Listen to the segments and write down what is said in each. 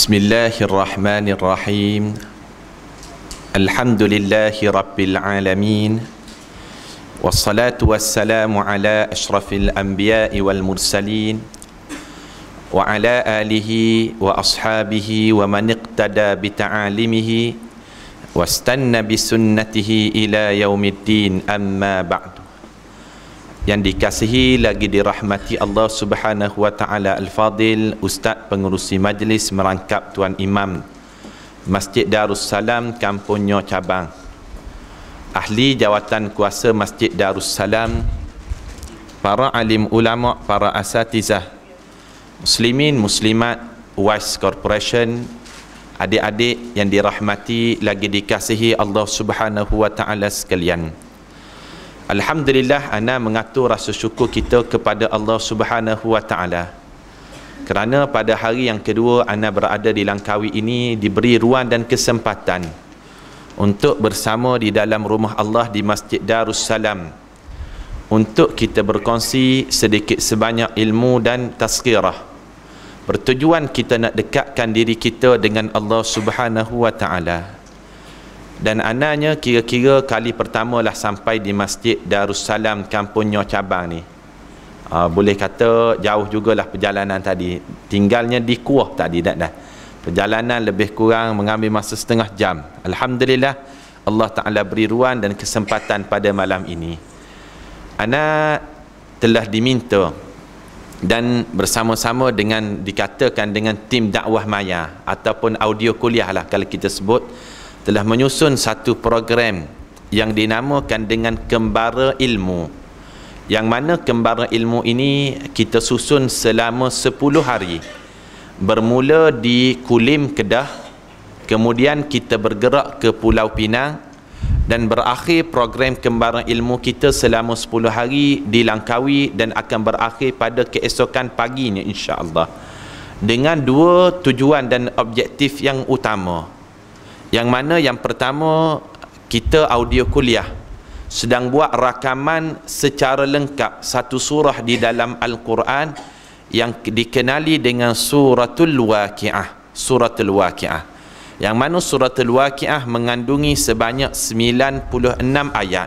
Bismillahirrahmanirrahim. Alhamdulillahi rabbil alamin. Wassalatu wassalamu ala ashrafil anbiya'i wal mursalin wa ala alihi wa ashabihi wa man iqtada bi ta'alimihi wastanna bi sunnatihi ila yaumiddin, amma ba'du. Yang dikasihi lagi dirahmati Allah Subhanahu wa taala Al-Fadil, Ustaz Pengerusi Majlis Merangkap Tuan Imam Masjid Darussalam Kampung Nyo Cabang, ahli jawatan kuasa Masjid Darussalam, para alim ulama, para asatizah, muslimin muslimat, Wise Corporation, adik-adik yang dirahmati lagi dikasihi Allah Subhanahu wa taala sekalian. Alhamdulillah, ana mengatur rasa syukur kita kepada Allah Subhanahu wa taala kerana pada hari yang kedua ana berada di Langkawi ini diberi ruang dan kesempatan untuk bersama di dalam rumah Allah di Masjid Darussalam untuk kita berkongsi sedikit sebanyak ilmu dan tazkirah. Bertujuan kita nak dekatkan diri kita dengan Allah Subhanahu wa taala. Dan anaknya kira-kira kali pertama lah sampai di Masjid Darussalam Kampung Nyo Cabang ni. Boleh kata jauh jugalah perjalanan tadi. Tinggalnya di Kuah tadi dah. Perjalanan lebih kurang mengambil masa setengah jam. Alhamdulillah, Allah Ta'ala beri ruang dan kesempatan pada malam ini. Anak telah diminta dan bersama-sama dengan dikatakan dengan tim dakwah maya ataupun audio kuliah lah kalau kita sebut, telah menyusun satu program yang dinamakan dengan Kembara Ilmu, yang mana Kembara Ilmu ini kita susun selama 10 hari, bermula di Kulim, Kedah, kemudian kita bergerak ke Pulau Pinang dan berakhir program Kembara Ilmu kita selama 10 hari di Langkawi dan akan berakhir pada keesokan paginya insya-Allah, dengan dua tujuan dan objektif yang utama. Yang mana yang pertama, kita audio kuliah sedang buat rakaman secara lengkap satu surah di dalam Al-Quran yang dikenali dengan Suratul Waqi'ah. Suratul Waqi'ah, yang mana Suratul Waqi'ah mengandungi sebanyak 96 ayat.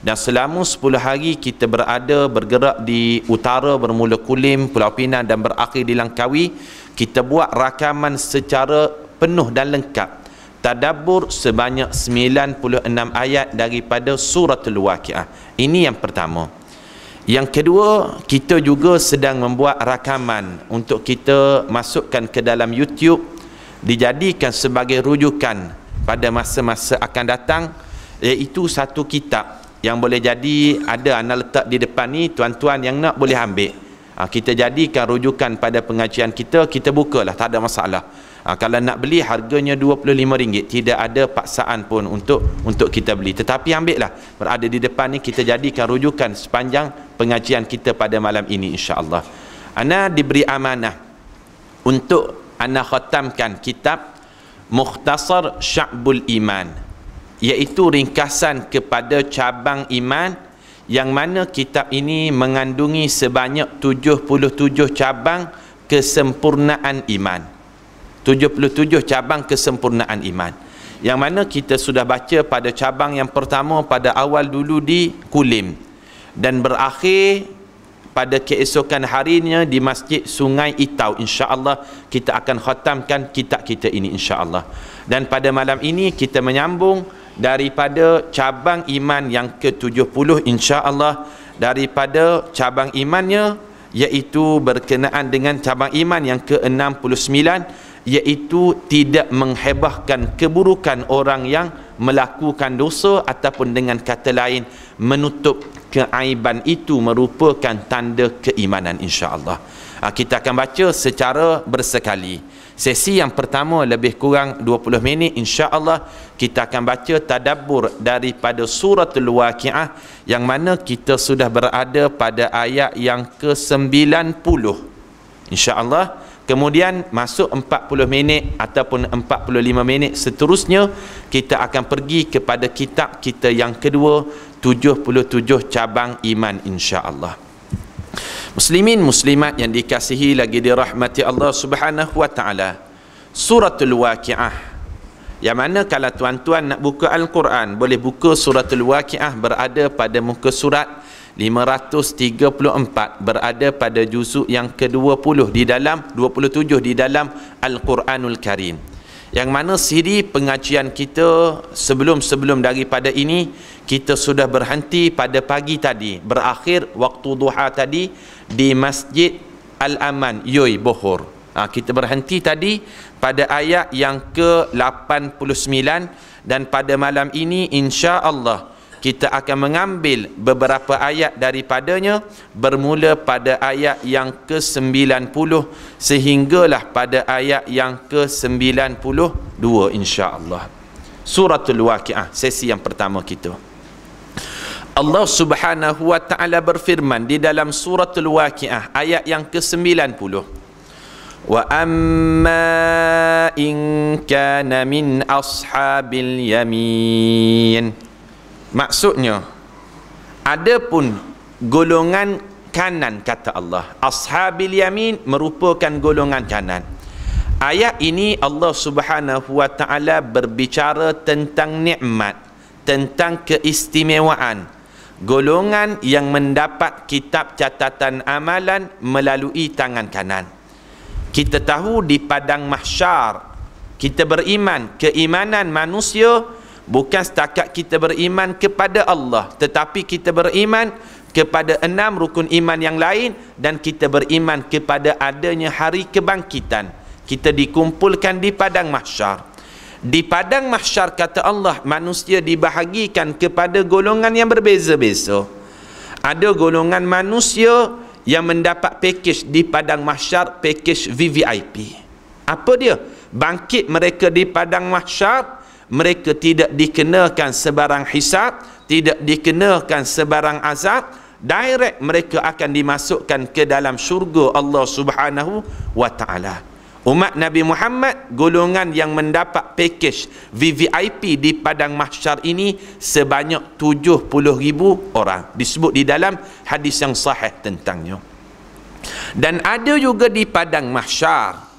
Dan selama 10 hari kita bergerak di utara, bermula Kulim, Pulau Pinang dan berakhir di Langkawi. Kita buat rakaman secara penuh dan lengkap, tadabbur sebanyak 96 ayat daripada Suratul Waqi'ah. Ini yang pertama. Yang kedua, kita juga sedang membuat rakaman untuk kita masukkan ke dalam YouTube, dijadikan sebagai rujukan pada masa-masa akan datang, iaitu satu kitab yang boleh jadi ada ana letak di depan ni, tuan-tuan yang nak boleh ambil. Kita jadikan rujukan pada pengajian kita, kita bukalah, tak ada masalah. Kalau nak beli harganya RM25, tidak ada paksaan pun untuk kita beli, tetapi ambillah, berada di depan ni, kita jadikan rujukan sepanjang pengajian kita pada malam ini insya-Allah. Ana diberi amanah untuk ana khatamkan kitab Mukhtasar Sya'bul Iman, iaitu ringkasan kepada cabang iman, yang mana kitab ini mengandungi sebanyak 77 cabang kesempurnaan iman. 77 cabang kesempurnaan iman, yang mana kita sudah baca pada cabang yang pertama pada awal dulu di Kulim dan berakhir pada keesokan harinya di Masjid Sungai Itau. insya-Allah kita akan khatamkan kitab kita ini insya-Allah. Dan pada malam ini kita menyambung daripada cabang iman yang ke-70 insya-Allah, daripada cabang imannya, iaitu berkenaan dengan cabang iman yang ke-69, iaitu tidak menghebahkan keburukan orang yang melakukan dosa, ataupun dengan kata lain menutup keaiban itu merupakan tanda keimanan insya-Allah. Kita akan baca secara bersekali. Sesi yang pertama lebih kurang 20 minit insya-Allah, kita akan baca tadabbur daripada Suratul Waqi'ah, yang mana kita sudah berada pada ayat yang ke-90 insya-Allah. Kemudian masuk 40 minit ataupun 45 minit seterusnya, kita akan pergi kepada kitab kita yang kedua, 77 cabang iman insya-Allah. Muslimin muslimat yang dikasihi lagi dirahmati Allah Subhanahu wa taala, Suratul Waqi'ah, yang mana kalau tuan-tuan nak buka Al-Quran, boleh buka Suratul Waqi'ah, berada pada muka surat 534, berada pada juzuk yang ke-20 di dalam 27 di dalam Al-Quranul Karim. Yang mana siri pengajian kita sebelum daripada ini, kita sudah berhenti pada pagi tadi, berakhir waktu duha tadi di Masjid Al-Aman, Yoi, Bohor. Kita berhenti tadi pada ayat yang ke-89, dan pada malam ini insya-Allah kita akan mengambil beberapa ayat daripadanya, bermula pada ayat yang ke-90 sehinggalah pada ayat yang ke-92 insya-Allah. Suratul Waqi'ah, sesi yang pertama kita. Allah Subhanahu wa taala berfirman di dalam Suratul Waqi'ah ayat yang ke-90. Wa amma in kana min ashabil yamin. Maksudnya, adapun golongan kanan, kata Allah, ashabil yamin merupakan golongan kanan. Ayat ini Allah Subhanahu wa taala berbicara tentang nikmat, tentang keistimewaan golongan yang mendapat kitab catatan amalan melalui tangan kanan. Kita tahu di padang mahsyar kita beriman, keimanan manusia bukan setakat kita beriman kepada Allah, tetapi kita beriman kepada 6 rukun iman yang lain, dan kita beriman kepada adanya hari kebangkitan. Kita dikumpulkan di padang mahsyar. Di padang mahsyar, kata Allah, manusia dibahagikan kepada golongan yang berbeza-beza. Ada golongan manusia yang mendapat package di padang mahsyar, package VVIP. Apa dia? Bangkit mereka di padang mahsyar, mereka tidak dikenakan sebarang hisab, tidak dikenakan sebarang azab, direct mereka akan dimasukkan ke dalam syurga Allah Subhanahu wa taala. Umat Nabi Muhammad, golongan yang mendapat package VVIP di padang mahsyar ini sebanyak 70,000 orang, disebut di dalam hadis yang sahih tentangnya. Dan ada juga di padang mahsyar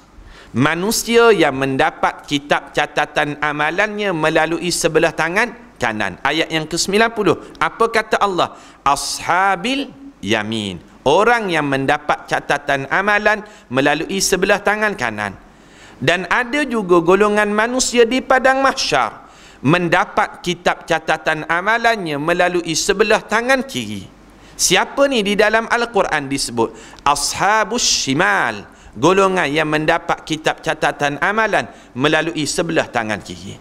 manusia yang mendapat kitab catatan amalannya melalui sebelah tangan kanan. Ayat yang ke-90, apa kata Allah? Ashabil yamin, orang yang mendapat catatan amalan melalui sebelah tangan kanan. Dan ada juga golongan manusia di padang mahsyar mendapat kitab catatan amalannya melalui sebelah tangan kiri. Siapa ni di dalam Al-Quran disebut? Ashabus shimal, golongan yang mendapat kitab catatan amalan melalui sebelah tangan kiri.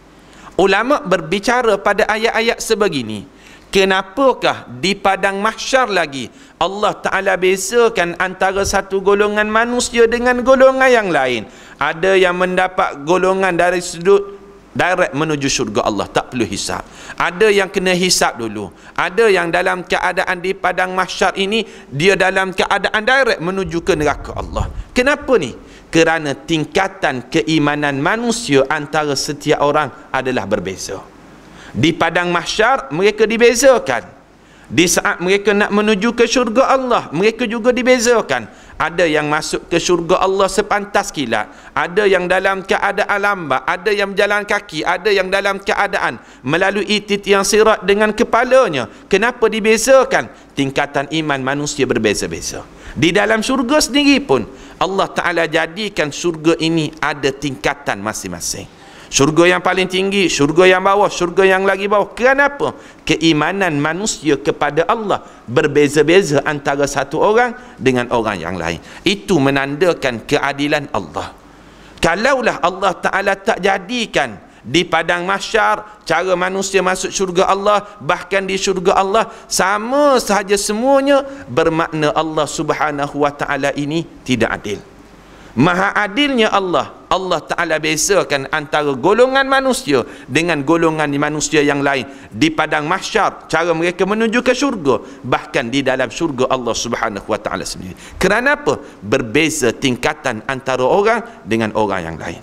Ulama berbicara pada ayat-ayat sebegini, kenapakah di padang mahsyar lagi Allah Ta'ala bezakan antara satu golongan manusia dengan golongan yang lain? Ada yang mendapat golongan dari sudut direct menuju syurga Allah, tak perlu hisap. Ada yang kena hisap dulu. Ada yang dalam keadaan di padang mahsyar ini dia dalam keadaan direct menuju ke neraka Allah. Kenapa ni? Kerana tingkatan keimanan manusia antara setiap orang adalah berbeza. Di padang mahsyar mereka dibezakan. Di saat mereka nak menuju ke syurga Allah, mereka juga dibezakan. Ada yang masuk ke syurga Allah sepantas kilat, ada yang dalam keadaan lambat, ada yang berjalan kaki, ada yang dalam keadaan melalui titian sirat dengan kepalanya. Kenapa dibezakan? Tingkatan iman manusia berbeza-beza. Di dalam syurga sendiri pun Allah Ta'ala jadikan syurga ini ada tingkatan masing-masing. Syurga yang paling tinggi, syurga yang bawah, syurga yang lagi bawah. Kenapa? Keimanan manusia kepada Allah berbeza-beza antara satu orang dengan orang yang lain. Itu menandakan keadilan Allah. Kalaulah Allah Ta'ala tak jadikan di padang mahsyar cara manusia masuk syurga Allah, bahkan di syurga Allah sama sahaja semuanya, bermakna Allah Subhanahu wa Ta'ala ini tidak adil. Maha adilnya Allah, Allah Ta'ala bezakan antara golongan manusia dengan golongan manusia yang lain. Di padang mahsyar cara mereka menuju ke syurga, bahkan di dalam syurga Allah Subhanahu wa Ta'ala sendiri. Kerana apa? Berbeza tingkatan antara orang dengan orang yang lain.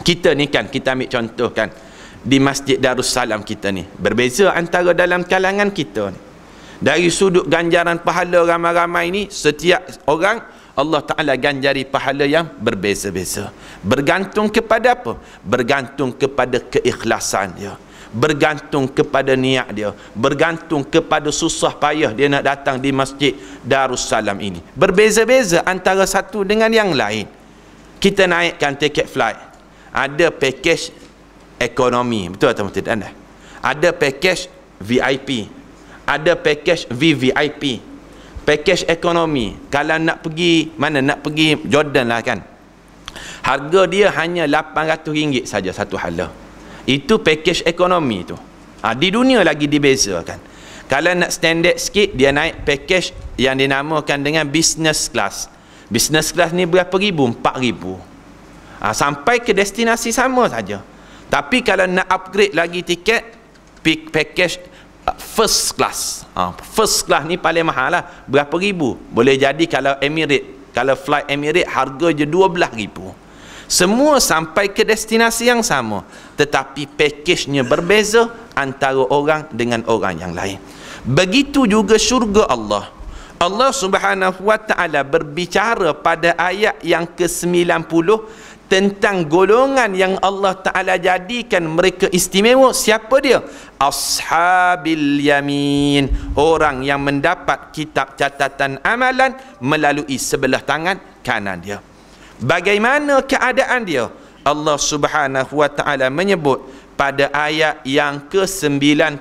Kita ni kan, kita ambil contoh kan, di Masjid Darussalam kita ni, berbeza antara dalam kalangan kita ni. Dari sudut ganjaran pahala ramai-ramai ni, setiap orang Allah Ta'ala ganjari pahala yang berbeza-beza. Bergantung kepada apa? Bergantung kepada keikhlasan dia, bergantung kepada niat dia, bergantung kepada susah payah dia nak datang di Masjid Darussalam ini. Berbeza-beza antara satu dengan yang lain. Kita naikkan tiket flight, ada package ekonomi, betul atau tidak? Ada package VIP, ada package VVIP. Package ekonomi, kalau nak pergi mana, nak pergi Jordan lah kan, harga dia hanya RM800 saja satu hala. Itu package ekonomi tu. Di dunia lagi dibezakan. Kalau nak standard sikit, dia naik package yang dinamakan dengan business class. Business class ni berapa ribu? RM4,000. Sampai ke destinasi sama saja. Tapi kalau nak upgrade lagi tiket, package first class. First class ni paling mahal lah, berapa ribu? Boleh jadi kalau Emirates, kalau flight Emirates harga je RM12,000. Semua sampai ke destinasi yang sama, tetapi package-nya berbeza antara orang dengan orang yang lain. Begitu juga syurga Allah. Allah Subhanahu wa ta'ala berbicara pada ayat yang ke-90 tentang golongan yang Allah Ta'ala jadikan mereka istimewa. Siapa dia? Ashabil yamin, orang yang mendapat kitab catatan amalan melalui sebelah tangan kanan dia. Bagaimana keadaan dia? Allah Subhanahu wa ta'ala menyebut pada ayat yang ke-91.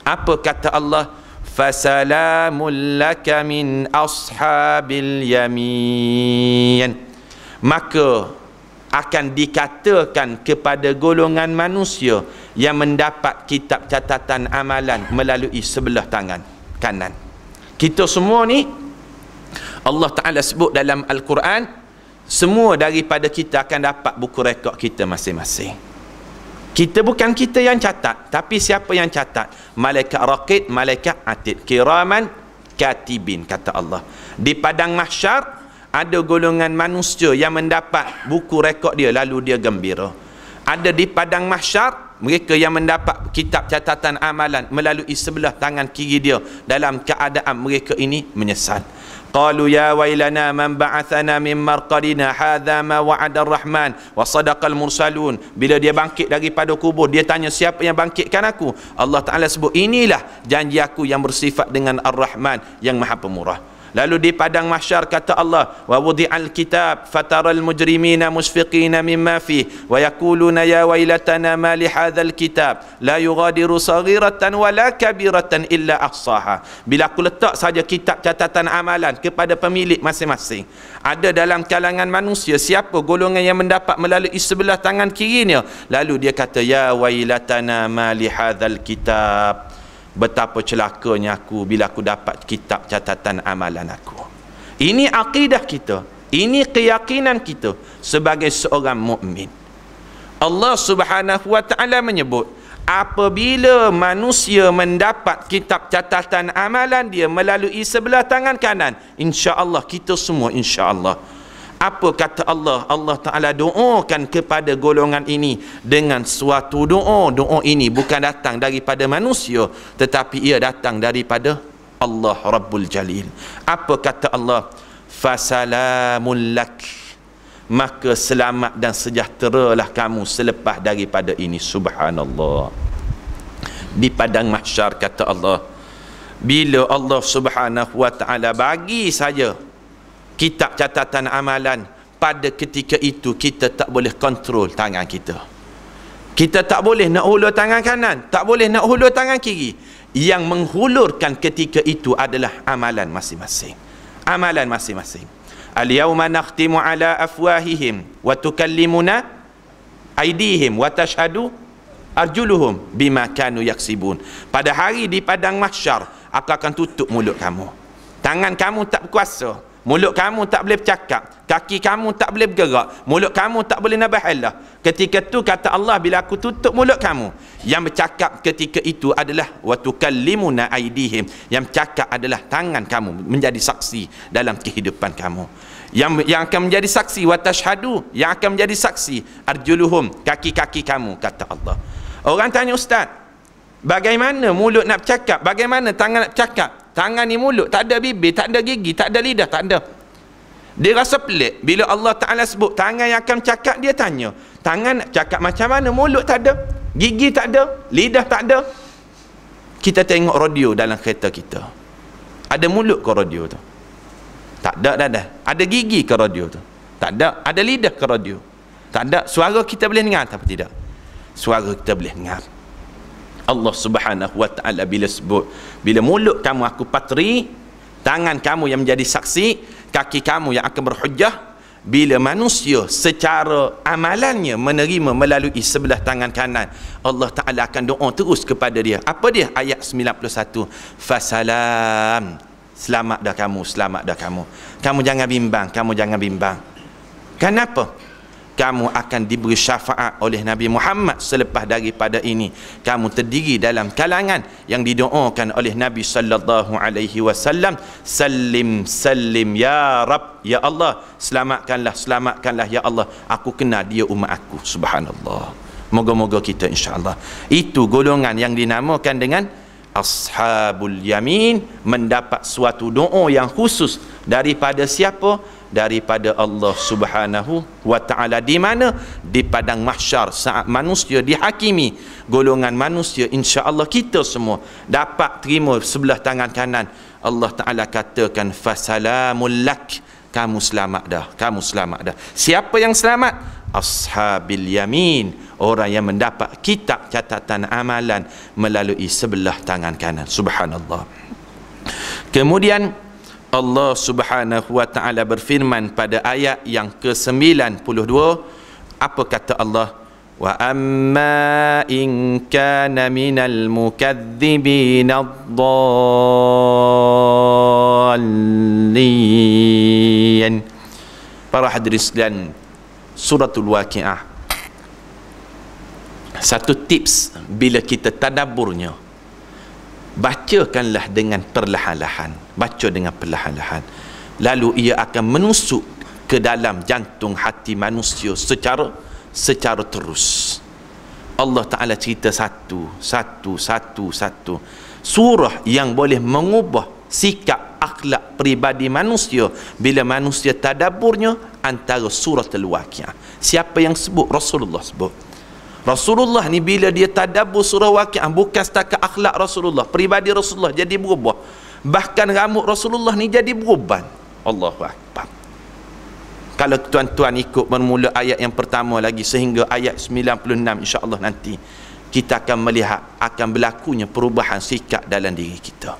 Apa kata Allah? Fasalamul laka min ashabil yamin. Maka akan dikatakan kepada golongan manusia yang mendapat kitab catatan amalan melalui sebelah tangan kanan. Kita semua ni Allah Ta'ala sebut dalam Al-Quran, semua daripada kita akan dapat buku rekod kita masing-masing. Kita bukan kita yang catat, tapi siapa yang catat? Malaikat raqib, malaikat atid, kiraman katibin, kata Allah. Di padang mahsyar ada golongan manusia yang mendapat buku rekod dia lalu dia gembira. Ada di padang mahsyar mereka yang mendapat kitab catatan amalan melalui sebelah tangan kiri dia dalam keadaan mereka ini menyesal. Qalu ya wailana man ba'athana min marqadina hadza ma wa'ada ar-rahman wa sadaqal mursalun. Bila dia bangkit daripada kubur, dia tanya siapa yang bangkitkan aku? Allah Ta'ala sebut inilah janji aku yang bersifat dengan Ar-Rahman yang Maha Pemurah. Lalu di padang mahsyar kata Allah, wa wudi'al kitab fataral mujrimina musfiqina mimma fi wa yaquluna ya wailatana ma li hadzal kitab la yughadiru saghiratan wala kabiratan illa ahsaha. Bila aku letak saja kitab catatan amalan kepada pemilik masing-masing, ada dalam kalangan manusia siapa golongan yang mendapat melalui sebelah tangan kirinya, lalu dia kata ya wailatana ma li hadzal kitab, betapa celakanya aku bila aku dapat kitab catatan amalan aku. Ini akidah kita, ini keyakinan kita sebagai seorang mukmin. Allah Subhanahu wa ta'ala menyebut apabila manusia mendapat kitab catatan amalan dia melalui sebelah tangan kanan, insya-Allah kita semua insya-Allah. Apa kata Allah? Allah Ta'ala doakan kepada golongan ini dengan suatu doa. Doa ini bukan datang daripada manusia, tetapi ia datang daripada Allah Rabbul Jalil. Apa kata Allah? Fasalamul lak, maka selamat dan sejahteralah kamu selepas daripada ini. Subhanallah. Di padang mahsyar kata Allah, bila Allah Subhanahu wa ta'ala bagi saja kitab catatan amalan, pada ketika itu kita tak boleh kontrol tangan kita. Kita tak boleh nak hulur tangan kanan, tak boleh nak hulur tangan kiri. Yang menghulurkan ketika itu adalah amalan masing-masing. Amalan masing-masing. Al-yawma nakhtimu ala afwahihim wa tukallimuna aydihim wa tashhadu arjuluhum bima kanu yaksibun. Pada hari di padang mahsyar, aku akan tutup mulut kamu. Tangan kamu tak berkuasa, mulut kamu tak boleh bercakap, kaki kamu tak boleh bergerak, mulut kamu tak boleh nabahallah. Ketika itu kata Allah, bila aku tutup mulut kamu, yang bercakap ketika itu adalah wa tukallimuna aydihim, yang bercakap adalah tangan kamu menjadi saksi dalam kehidupan kamu. Yang akan menjadi saksi wa tashhadu, yang akan menjadi saksi arjuluhum, kaki-kaki kamu, kata Allah. Orang tanya, ustaz, bagaimana mulut nak bercakap, bagaimana tangan nak bercakap? Tangan ni mulut, tak ada bibir, tak ada gigi, tak ada lidah, tak ada. Dia rasa pelik bila Allah Ta'ala sebut tangan yang akan cakap. Dia tanya, tangan cakap macam mana? Mulut tak ada, gigi tak ada, lidah tak ada. Kita tengok radio dalam kereta kita, ada mulut ke radio tu? Tak ada, dah. Ada gigi ke radio tu? Tak ada. Ada lidah ke radio? Tak ada. Suara kita boleh dengar atau tidak? Suara kita boleh dengar. Allah Subhanahu wa ta'ala bila sebut, bila mulut kamu aku patri, tangan kamu yang menjadi saksi, kaki kamu yang akan berhujjah, bila manusia secara amalannya menerima melalui sebelah tangan kanan, Allah Ta'ala akan doa terus kepada dia. Apa dia? Ayat 91, fasalam, selamat dah kamu, selamat dah kamu. Kamu jangan bimbang, kamu jangan bimbang. Kenapa? Kamu akan diberi syafaat oleh Nabi Muhammad selepas daripada ini. Kamu terdiri dalam kalangan yang didoakan oleh Nabi sallallahu alaihi wasallam, salim salim ya Rab, ya Allah, selamatkanlah, selamatkanlah ya Allah, aku kenal dia umat aku. Subhanallah. Moga-moga kita insya-Allah. Itu golongan yang dinamakan dengan Ashabul Yamin, mendapat suatu doa yang khusus daripada siapa? Daripada Allah Subhanahu wa ta'ala. Di mana? Di padang mahsyar, saat manusia dihakimi, golongan manusia insya-Allah kita semua dapat terima sebelah tangan kanan. Allah Ta'ala katakan fasalamul lak, kamu selamat dah, kamu selamat dah. Siapa yang selamat? Ashabil Yamin, orang yang mendapat kitab catatan amalan melalui sebelah tangan kanan. Subhanallah. Kemudian Allah Subhanahu wa ta'ala berfirman pada ayat yang ke-92. Apa kata Allah? Wa amma in kana minal mukadzibin ad-dallin. Para hadirin sekalian, suratul Waqiah, satu tips bila kita tadabburnya, bacakanlah dengan perlahan-lahan, baca dengan perlahan-lahan, lalu ia akan menusuk ke dalam jantung hati manusia secara terus. Allah Ta'ala cerita satu surah yang boleh mengubah sikap akhlak peribadi manusia bila manusia tadabburnya. Antara surah Al-Waqiah, siapa yang sebut? Rasulullah sebut. Rasulullah ni bila dia tadabbur surah Waqiah, bukan setakat akhlak Rasulullah, peribadi Rasulullah jadi berubah, bahkan rambut Rasulullah ni jadi beruban. Allahu Akbar. Kalau tuan-tuan ikut bermula ayat yang pertama lagi sehingga ayat 96, insya-Allah nanti kita akan melihat akan berlakunya perubahan sikap dalam diri kita.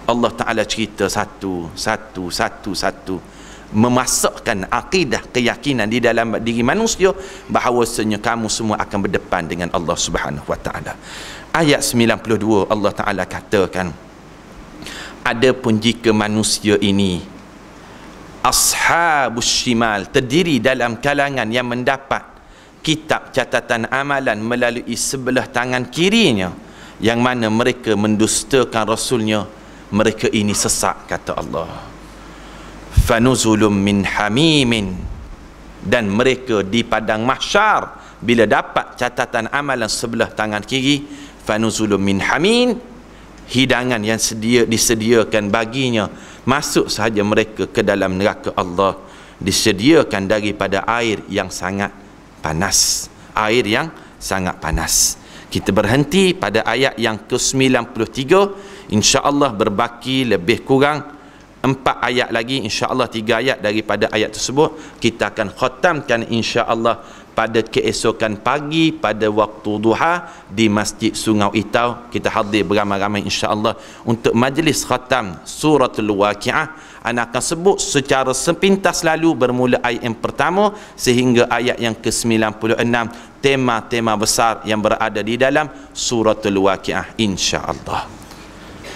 Allah Ta'ala cerita satu, memasakkan akidah, keyakinan di dalam diri manusia bahawasanya kamu semua akan berdepan dengan Allah Subhanahu wa ta'ala. Ayat 92 Allah Ta'ala katakan, adapun jika manusia ini ashabus shimal, terdiri dalam kalangan yang mendapat kitab catatan amalan melalui sebelah tangan kirinya, yang mana mereka mendustakan Rasulnya, mereka ini sesat, kata Allah. Fanuzulum min hamimin, dan mereka di padang mahsyar bila dapat catatan amalan sebelah tangan kiri, fanuzulum min hamin, hidangan yang disediakan baginya, masuk sahaja mereka ke dalam neraka Allah, disediakan daripada air yang sangat panas, air yang sangat panas. Kita berhenti pada ayat yang ke-93. insya-Allah berbaki lebih kurang 4 ayat lagi, insya-Allah 3 ayat daripada ayat tersebut kita akan khatamkan insya-Allah pada keesokan pagi pada waktu duha di Masjid Sungau Itau. Kita hadir beramai-ramai insya-Allah untuk majlis khatam suratul Waqiah. Ana akan sebut secara sepintas lalu bermula ayat yang pertama sehingga ayat yang ke-96, tema-tema besar yang berada di dalam suratul Waqiah insya-Allah.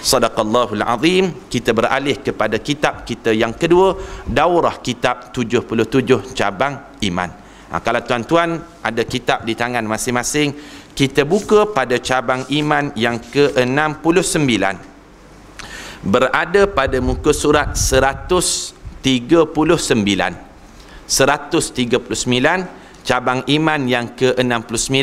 Sadaqallahul Azim. Kita beralih kepada kitab kita yang kedua, daurah kitab 77 cabang iman. Kalau tuan-tuan ada kitab di tangan masing-masing, kita buka pada cabang iman yang ke-69, berada pada muka surat 139. 139 cabang iman yang ke-69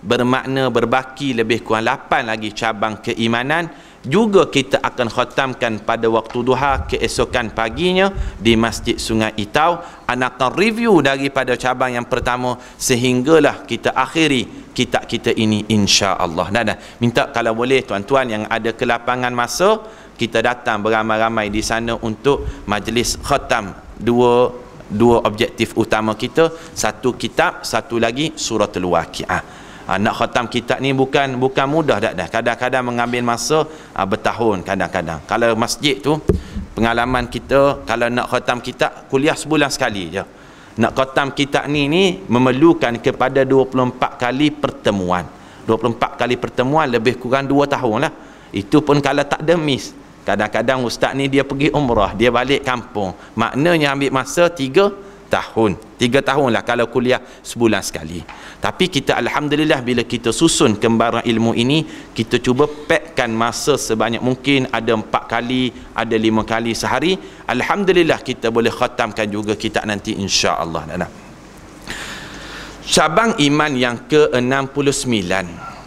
bermakna berbaki lebih kurang 8 lagi cabang keimanan juga kita akan khatamkan pada waktu duha keesokan paginya di Masjid Sungai Itau. Anak akan review daripada cabang yang pertama sehinggalah kita akhiri kitab kita ini, insya-Allah. Dah minta kalau boleh tuan-tuan yang ada kelapangan masa, kita datang beramai-ramai di sana untuk majlis khatam dua objektif utama kita, satu kitab, satu lagi suratul Waqiah. Nak khatam kitab ni bukan mudah dah. Kadang-kadang mengambil masa bertahun kadang-kadang. Kalau masjid tu pengalaman kita, kalau nak khatam kitab kuliah sebulan sekali je. Nak khatam kitab ni memerlukan kepada 24 kali pertemuan. 24 kali pertemuan lebih kurang 2 tahun lah. Itu pun kalau tak ada miss. Kadang-kadang ustaz ni dia pergi umrah, dia balik kampung. Maknanya ambil masa 3 tahun. 3 tahun lah kalau kuliah sebulan sekali. Tapi kita alhamdulillah bila kita susun kembaran ilmu ini, kita cuba packkan masa sebanyak mungkin, ada 4 kali, ada 5 kali sehari. Alhamdulillah kita boleh khatamkan juga kitab nanti, insya-Allah. Cabang iman yang ke-69.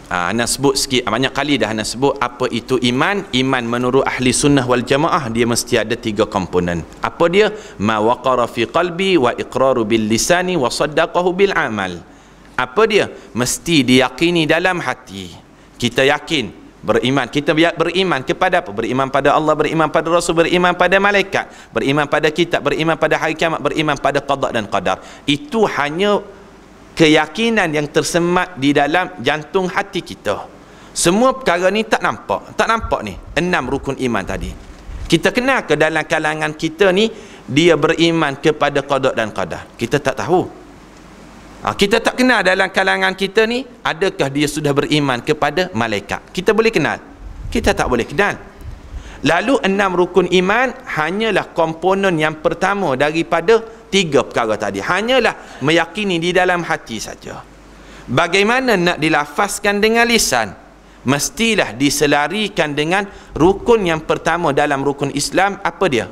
Ana sebut sikit, banyak kali dah ana sebut apa itu iman. Iman menurut ahli sunnah wal jamaah dia mesti ada 3 komponen. Apa dia? Ma waqara fi qalbi wa iqraru bil lisani wa saddaqahu bil amal. Apa dia? Mesti diyakini dalam hati. Kita yakin, beriman. Kita beriman kepada apa? Beriman pada Allah, beriman pada Rasul, beriman pada malaikat, beriman pada kitab, beriman pada hari kiamat, beriman pada qada dan qadar. Itu hanya keyakinan yang tersemat di dalam jantung hati kita. Semua perkara ni tak nampak ni 6 rukun iman tadi. Kita kenal ke dalam kalangan kita ni dia beriman kepada qada dan qadar? Kita tak tahu. Kita tak kenal dalam kalangan kita ni adakah dia sudah beriman kepada malaikat? Kita boleh kenal? Kita tak boleh kenal. Lalu 6 rukun iman hanyalah komponen yang pertama daripada 3 perkara tadi. Hanyalah meyakini di dalam hati saja. Bagaimana nak dilafazkan dengan lisan? Mestilah diselarikan dengan rukun yang pertama dalam rukun Islam. Apa dia?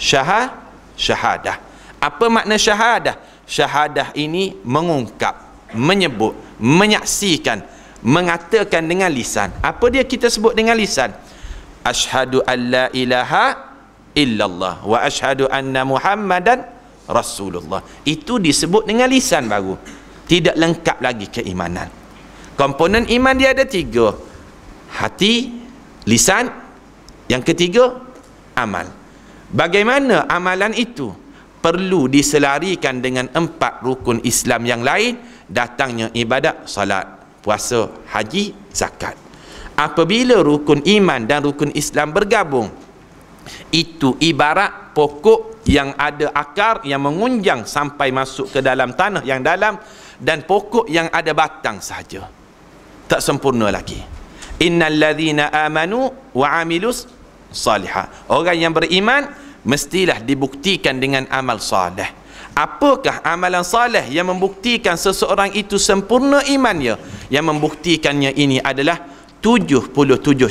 Syahadah. Apa makna syahadah? Syahadah ini mengungkap, menyebut, menyaksikan, mengatakan dengan lisan. Apa dia kita sebut dengan lisan? Asyhadu an la ilaha illallah wa asyhadu anna Muhammadan Rasulullah. Itu disebut dengan lisan baru. Tidak lengkap lagi keimanan. Komponen iman dia ada 3. Hati, lisan, yang ketiga amal. Bagaimana amalan itu? Perlu diselarikan dengan 4 rukun Islam yang lain. Datangnya ibadat, salat, puasa, haji, zakat. Apabila rukun iman dan rukun Islam bergabung, itu ibarat pokok yang ada akar yang mengunjang sampai masuk ke dalam tanah yang dalam, dan pokok yang ada batang sahaja. Tak sempurna lagi. Innal ladzina amanu wa amilus salihah. Orang yang beriman mestilah dibuktikan dengan amal saleh. Apakah amalan saleh yang membuktikan seseorang itu sempurna imannya? Yang membuktikannya ini adalah 77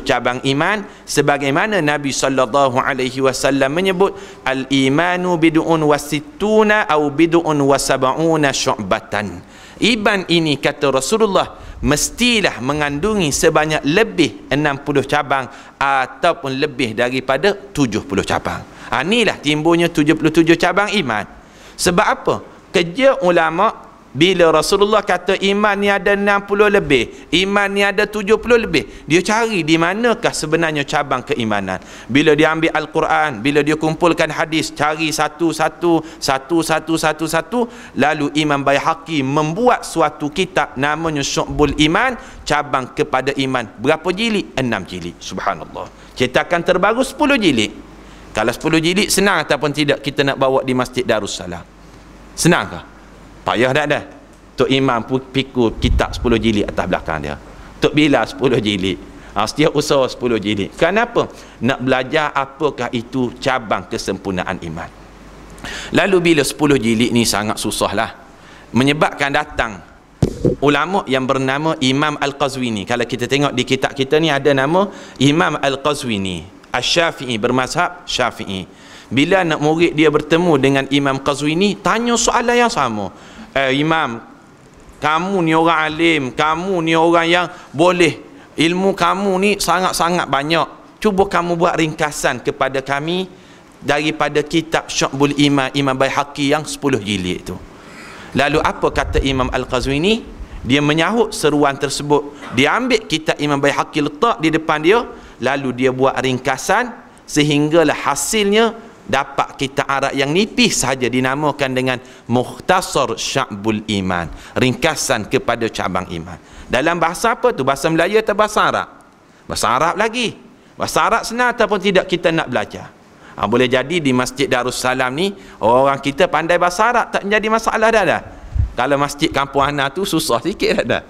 cabang iman, sebagaimana Nabi sallallahu alaihi wasallam menyebut al-imanu bid'un wa sittuna au bid'un wa sab'una syu'batan. Iman ini, kata Rasulullah, mestilah mengandungi sebanyak lebih 60 cabang ataupun lebih daripada 70 cabang. Inilah timbulnya 77 cabang iman. Sebab apa? Kerja ulama bila Rasulullah kata iman ni ada 60 lebih, iman ni ada 70 lebih, dia cari di manakah sebenarnya cabang keimanan. Bila dia ambil Al-Quran, bila dia kumpulkan hadis, cari satu, lalu Imam Baihaqi membuat suatu kitab namanya Syu'bul Iman, cabang kepada iman. Berapa jilid? 6 jilid. Subhanallah. Cetakan terbaru 10 jilid. Kalau 10 jilid senang ataupun tidak kita nak bawa di Masjid Darussalam? Senangkah? Payah tak dah? Tok Imam pikul kitab 10 jilid atas belakang dia. Tok Bilal 10 jilid. Setiap usaha 10 jilid. Kenapa? Nak belajar apakah itu cabang kesempurnaan iman. Lalu bila 10 jilid ni sangat susahlah. Menyebabkan datang ulama yang bernama Imam Al-Qazwini. Kalau kita tengok di kitab kita ni ada nama Imam Al-Qazwini, Asy-Syafi'i, bermazhab Syafi'i. Bila anak murid dia bertemu dengan Imam Qazwini, tanya soalan yang sama. Imam, kamu ni orang alim, kamu ni orang yang boleh ilmu kamu ni sangat-sangat banyak, cuba kamu buat ringkasan kepada kami daripada kitab Syu'bul Iman Imam Baihaqi yang 10 jilid tu. Lalu apa kata Imam Al-Qazwini? Dia menyahut seruan tersebut, dia ambil kitab Imam Baihaqi letak di depan dia, lalu dia buat ringkasan sehinggalah hasilnya dapat kitab Arab yang nipis saja dinamakan dengan Mukhtasar Syu'bul Iman, ringkasan kepada cabang iman. Dalam bahasa apa tu? Bahasa Melayu atau bahasa Arab? Bahasa Arab lagi. Bahasa Arab senang ataupun tidak kita nak belajar. Boleh jadi di Masjid Darussalam ni orang kita pandai bahasa Arab, tak menjadi masalah dah. Kalau masjid kampung Ana tu susah sikit dah.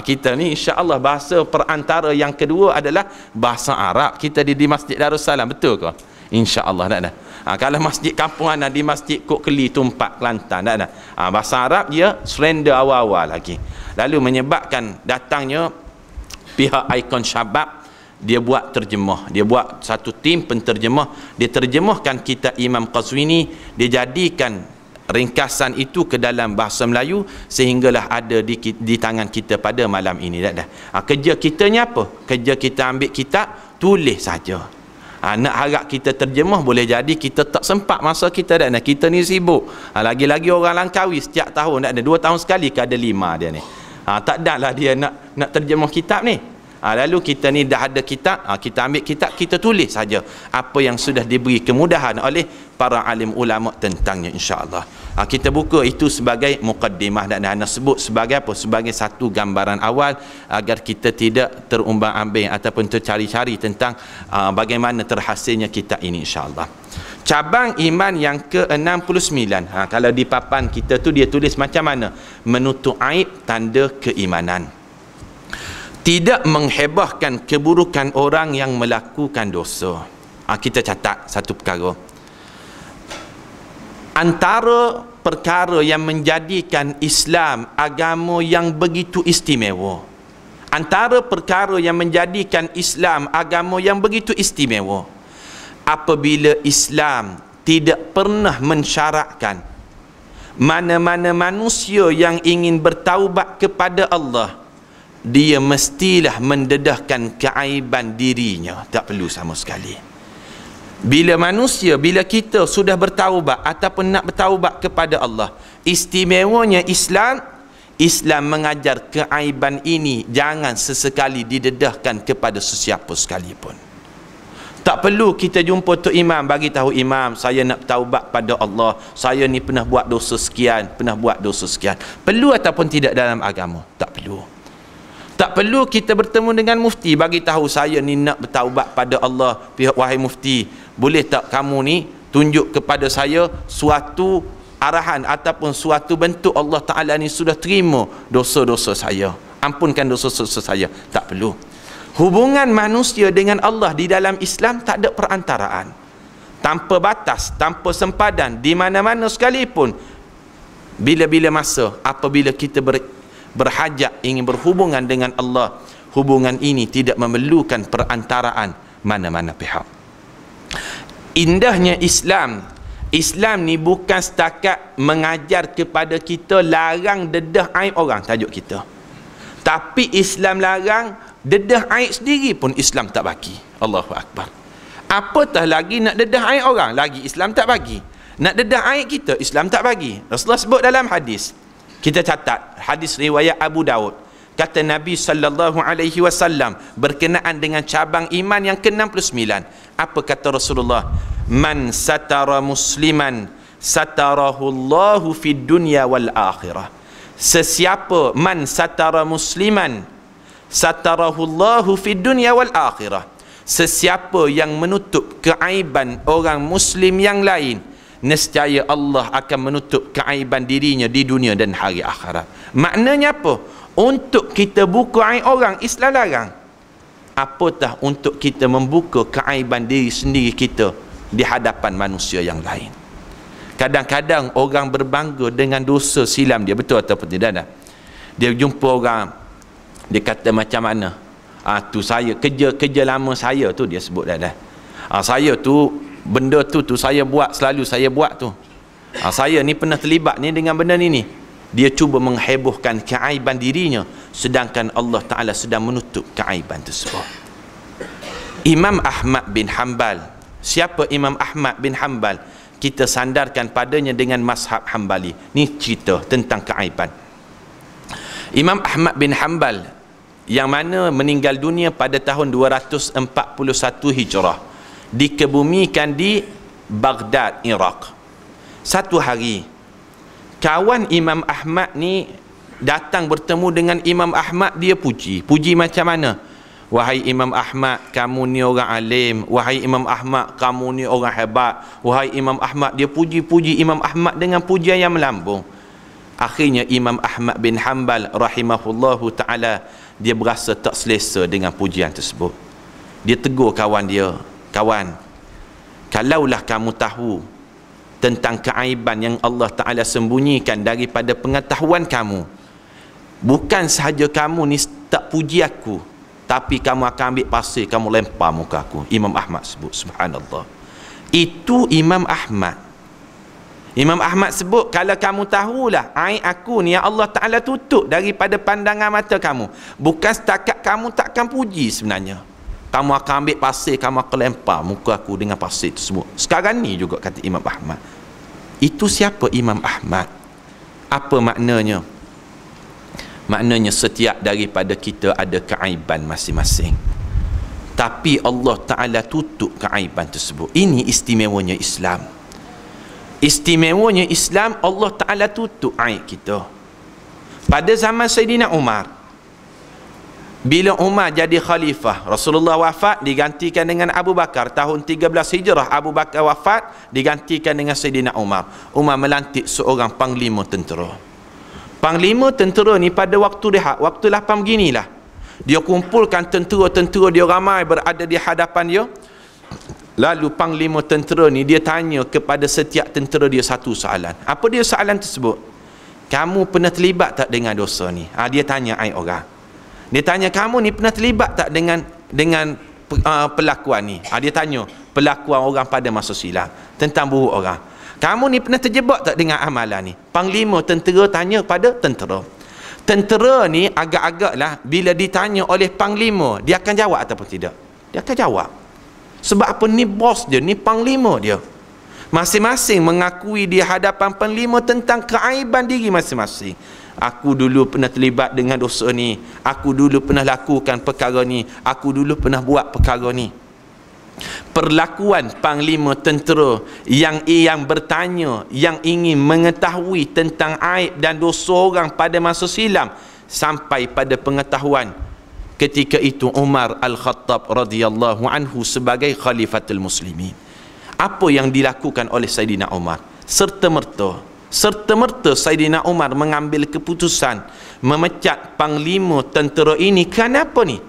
Kita ni insya-Allah bahasa perantara yang kedua adalah bahasa Arab kita di Masjid Darussalam, betul ke? Insya-Allah dah. Kalau masjid kampung Ana di Masjid Kok Keli Tumpak Kelantan dah. Bahasa Arab dia surrender awal-awal lagi. Lalu menyebabkan datangnya pihak Ikon Syabab, dia buat terjemah, dia buat satu tim penterjemah, dia terjemahkan kitab Imam Qazwini, dia jadikan ringkasan itu ke dalam bahasa Melayu sehinggalah ada di tangan kita pada malam ini dah. Kerja kita ni apa? Kerja kita ambil kitab, tulis saja. Nak harap kita terjemah, boleh jadi kita tak sempat masa kita dah. Kita ni sibuk. Lagi-lagi orang Langkawi setiap tahun dah ada 2 tahun sekali ke ada 5 dia ni. Tak adalah dia nak terjemah kitab ni. Lalu kita ni dah ada kitab, kita ambil kitab, kita tulis saja apa yang sudah diberi kemudahan oleh para alim ulama tentangnya, insya-Allah. Kita buka itu sebagai muqaddimah dan nak sebut sebagai apa? Sebagai satu gambaran awal agar kita tidak terumbang-ambing ataupun tercari-cari tentang bagaimana terhasilnya kitab ini, insya-Allah. Cabang iman yang ke-69. Kalau di papan kita tu dia tulis macam mana? Menutup aib tanda keimanan. Tidak menghebahkan keburukan orang yang melakukan dosa. Kita catat satu perkara. Antara perkara yang menjadikan Islam agama yang begitu istimewa, antara perkara yang menjadikan Islam agama yang begitu istimewa, apabila Islam tidak pernah mensyaratkan mana-mana manusia yang ingin bertaubat kepada Allah, dia mestilah mendedahkan keaiban dirinya. Tak perlu sama sekali. Bila kita sudah bertaubat ataupun nak bertaubat kepada Allah, istimewanya Islam mengajar keaiban ini jangan sesekali didedahkan kepada sesiapa sekalipun. Tak perlu kita jumpa Tok Imam bagi tahu, Imam saya nak bertaubat pada Allah, saya ni pernah buat dosa sekian. Perlu ataupun tidak dalam agama? Tak perlu. Tak perlu kita bertemu dengan mufti bagi tahu saya ni nak bertaubat pada Allah. Pihak wahai mufti, boleh tak kamu ni tunjuk kepada saya suatu arahan ataupun suatu bentuk Allah Ta'ala ni sudah terima dosa-dosa saya, ampunkan dosa-dosa saya. Tak perlu. Hubungan manusia dengan Allah di dalam Islam tak ada perantaraan, tanpa batas, tanpa sempadan, di mana-mana sekalipun, bila-bila masa apabila kita berhajat ingin berhubungan dengan Allah, hubungan ini tidak memerlukan perantaraan mana-mana pihak. Indahnya Islam ni bukan setakat mengajar kepada kita larang dedah aib orang, tajuk kita, tapi Islam larang dedah aib sendiri pun Islam tak bagi. Allahu Akbar. Apatah lagi nak dedah aib orang, lagi Islam tak bagi. Nak dedah aib kita, Islam tak bagi. Rasulullah sebut dalam hadis, kita catat hadis riwayat Abu Daud, kata Nabi sallallahu alaihi wasallam berkenaan dengan cabang iman yang ke-69. Apa kata Rasulullah? Man satara musliman satarahu Allahu fid dunya wal akhirah. Sesiapa man satara musliman satarahu Allahu fid dunya wal akhirah. Sesiapa yang menutup keaiban orang muslim yang lain, nescaya Allah akan menutup keaiban dirinya di dunia dan hari akhirat. Maknanya apa? Untuk kita buka aib orang, Islam larang. Apatah untuk kita membuka keaiban diri sendiri kita di hadapan manusia yang lain. Kadang-kadang orang berbangga dengan dosa silam dia, betul ataupun tidak? Dia jumpa orang, dia kata macam mana? Tu saya kerja lama saya tu, dia sebut dah. Saya tu benda tu saya buat, selalu saya buat tu. Saya ni pernah terlibat ni dengan benda ni. Dia cuba menghebohkan keaiban dirinya, sedangkan Allah Ta'ala sedang menutup keaiban tersebut. Imam Ahmad bin Hanbal. Siapa Imam Ahmad bin Hanbal? Kita sandarkan padanya dengan mazhab Hanbali. Ni cerita tentang keaiban. Imam Ahmad bin Hanbal yang mana meninggal dunia pada tahun 241 Hijrah, dikebumikan di Baghdad, Iraq. Satu hari, kawan Imam Ahmad ni datang bertemu dengan Imam Ahmad. Dia puji macam mana? Wahai Imam Ahmad, kamu ni orang alim. Wahai Imam Ahmad, kamu ni orang hebat. Wahai Imam Ahmad, dia puji Imam Ahmad dengan pujian yang melambung. Akhirnya Imam Ahmad bin Hanbal rahimahullahu ta'ala, dia berasa tak selesa dengan pujian tersebut. Dia tegur kawan dia, kawan, kalaulah kamu tahu tentang keaiban yang Allah Ta'ala sembunyikan daripada pengetahuan kamu, bukan sahaja kamu ni tak puji aku, tapi kamu akan ambil pasir, kamu lempar muka aku. Imam Ahmad sebut, subhanallah. Itu Imam Ahmad. Imam Ahmad sebut, kalau kamu tahulah aib aku ni yang Allah Ta'ala tutup daripada pandangan mata kamu, bukan setakat kamu takkan puji sebenarnya, kamu akan ambil pasir, kamu akan lempar muka aku dengan pasir tersebut. Sekarang ni juga kata Imam Ahmad. Itu siapa Imam Ahmad? Apa maknanya? Maknanya setiap daripada kita ada keaiban masing-masing, tapi Allah Ta'ala tutup keaiban tersebut. Ini istimewanya Islam. Istimewanya Islam, Allah Ta'ala tutup aib kita. Pada zaman Sayyidina Umar, bila Umar jadi khalifah, Rasulullah wafat, digantikan dengan Abu Bakar. Tahun 13 Hijrah Abu Bakar wafat, digantikan dengan Sayyidina Umar. Umar melantik seorang panglima tentera. Panglima tentera ni pada waktu rehat, waktu lapang beginilah, dia kumpulkan tentera-tentera dia ramai berada di hadapan dia. Lalu panglima tentera ni dia tanya kepada setiap tentera dia satu soalan. Apa dia soalan tersebut? Kamu pernah terlibat tak dengan dosa ni? Dia tanya aib orang. Dia tanya, kamu ni pernah terlibat tak dengan pelakuan ni? Dia tanya pelakuan orang pada masa silam, tentang buruk orang. Kamu ni pernah terjebak tak dengan amalan ni? Panglima tentera tanya pada tentera. Tentera ni agak-agaklah bila ditanya oleh panglima, dia akan jawab ataupun tidak? Dia akan jawab. Sebab apa? Ni bos dia, ni panglima dia. Masing-masing mengakui di hadapan panglima tentang keaiban diri masing-masing. Aku dulu pernah terlibat dengan dosa ni, aku dulu pernah lakukan perkara ni, aku dulu pernah buat perkara ni. Perlakuan panglima tentera yang bertanya, yang ingin mengetahui tentang aib dan dosa orang pada masa silam, sampai pada pengetahuan ketika itu Umar Al-Khattab radhiyallahu anhu sebagai khalifatul muslimin. Apa yang dilakukan oleh Sayyidina Umar? Serta-merta Sayyidina Umar mengambil keputusan memecat panglima tentera ini. Kenapa ni?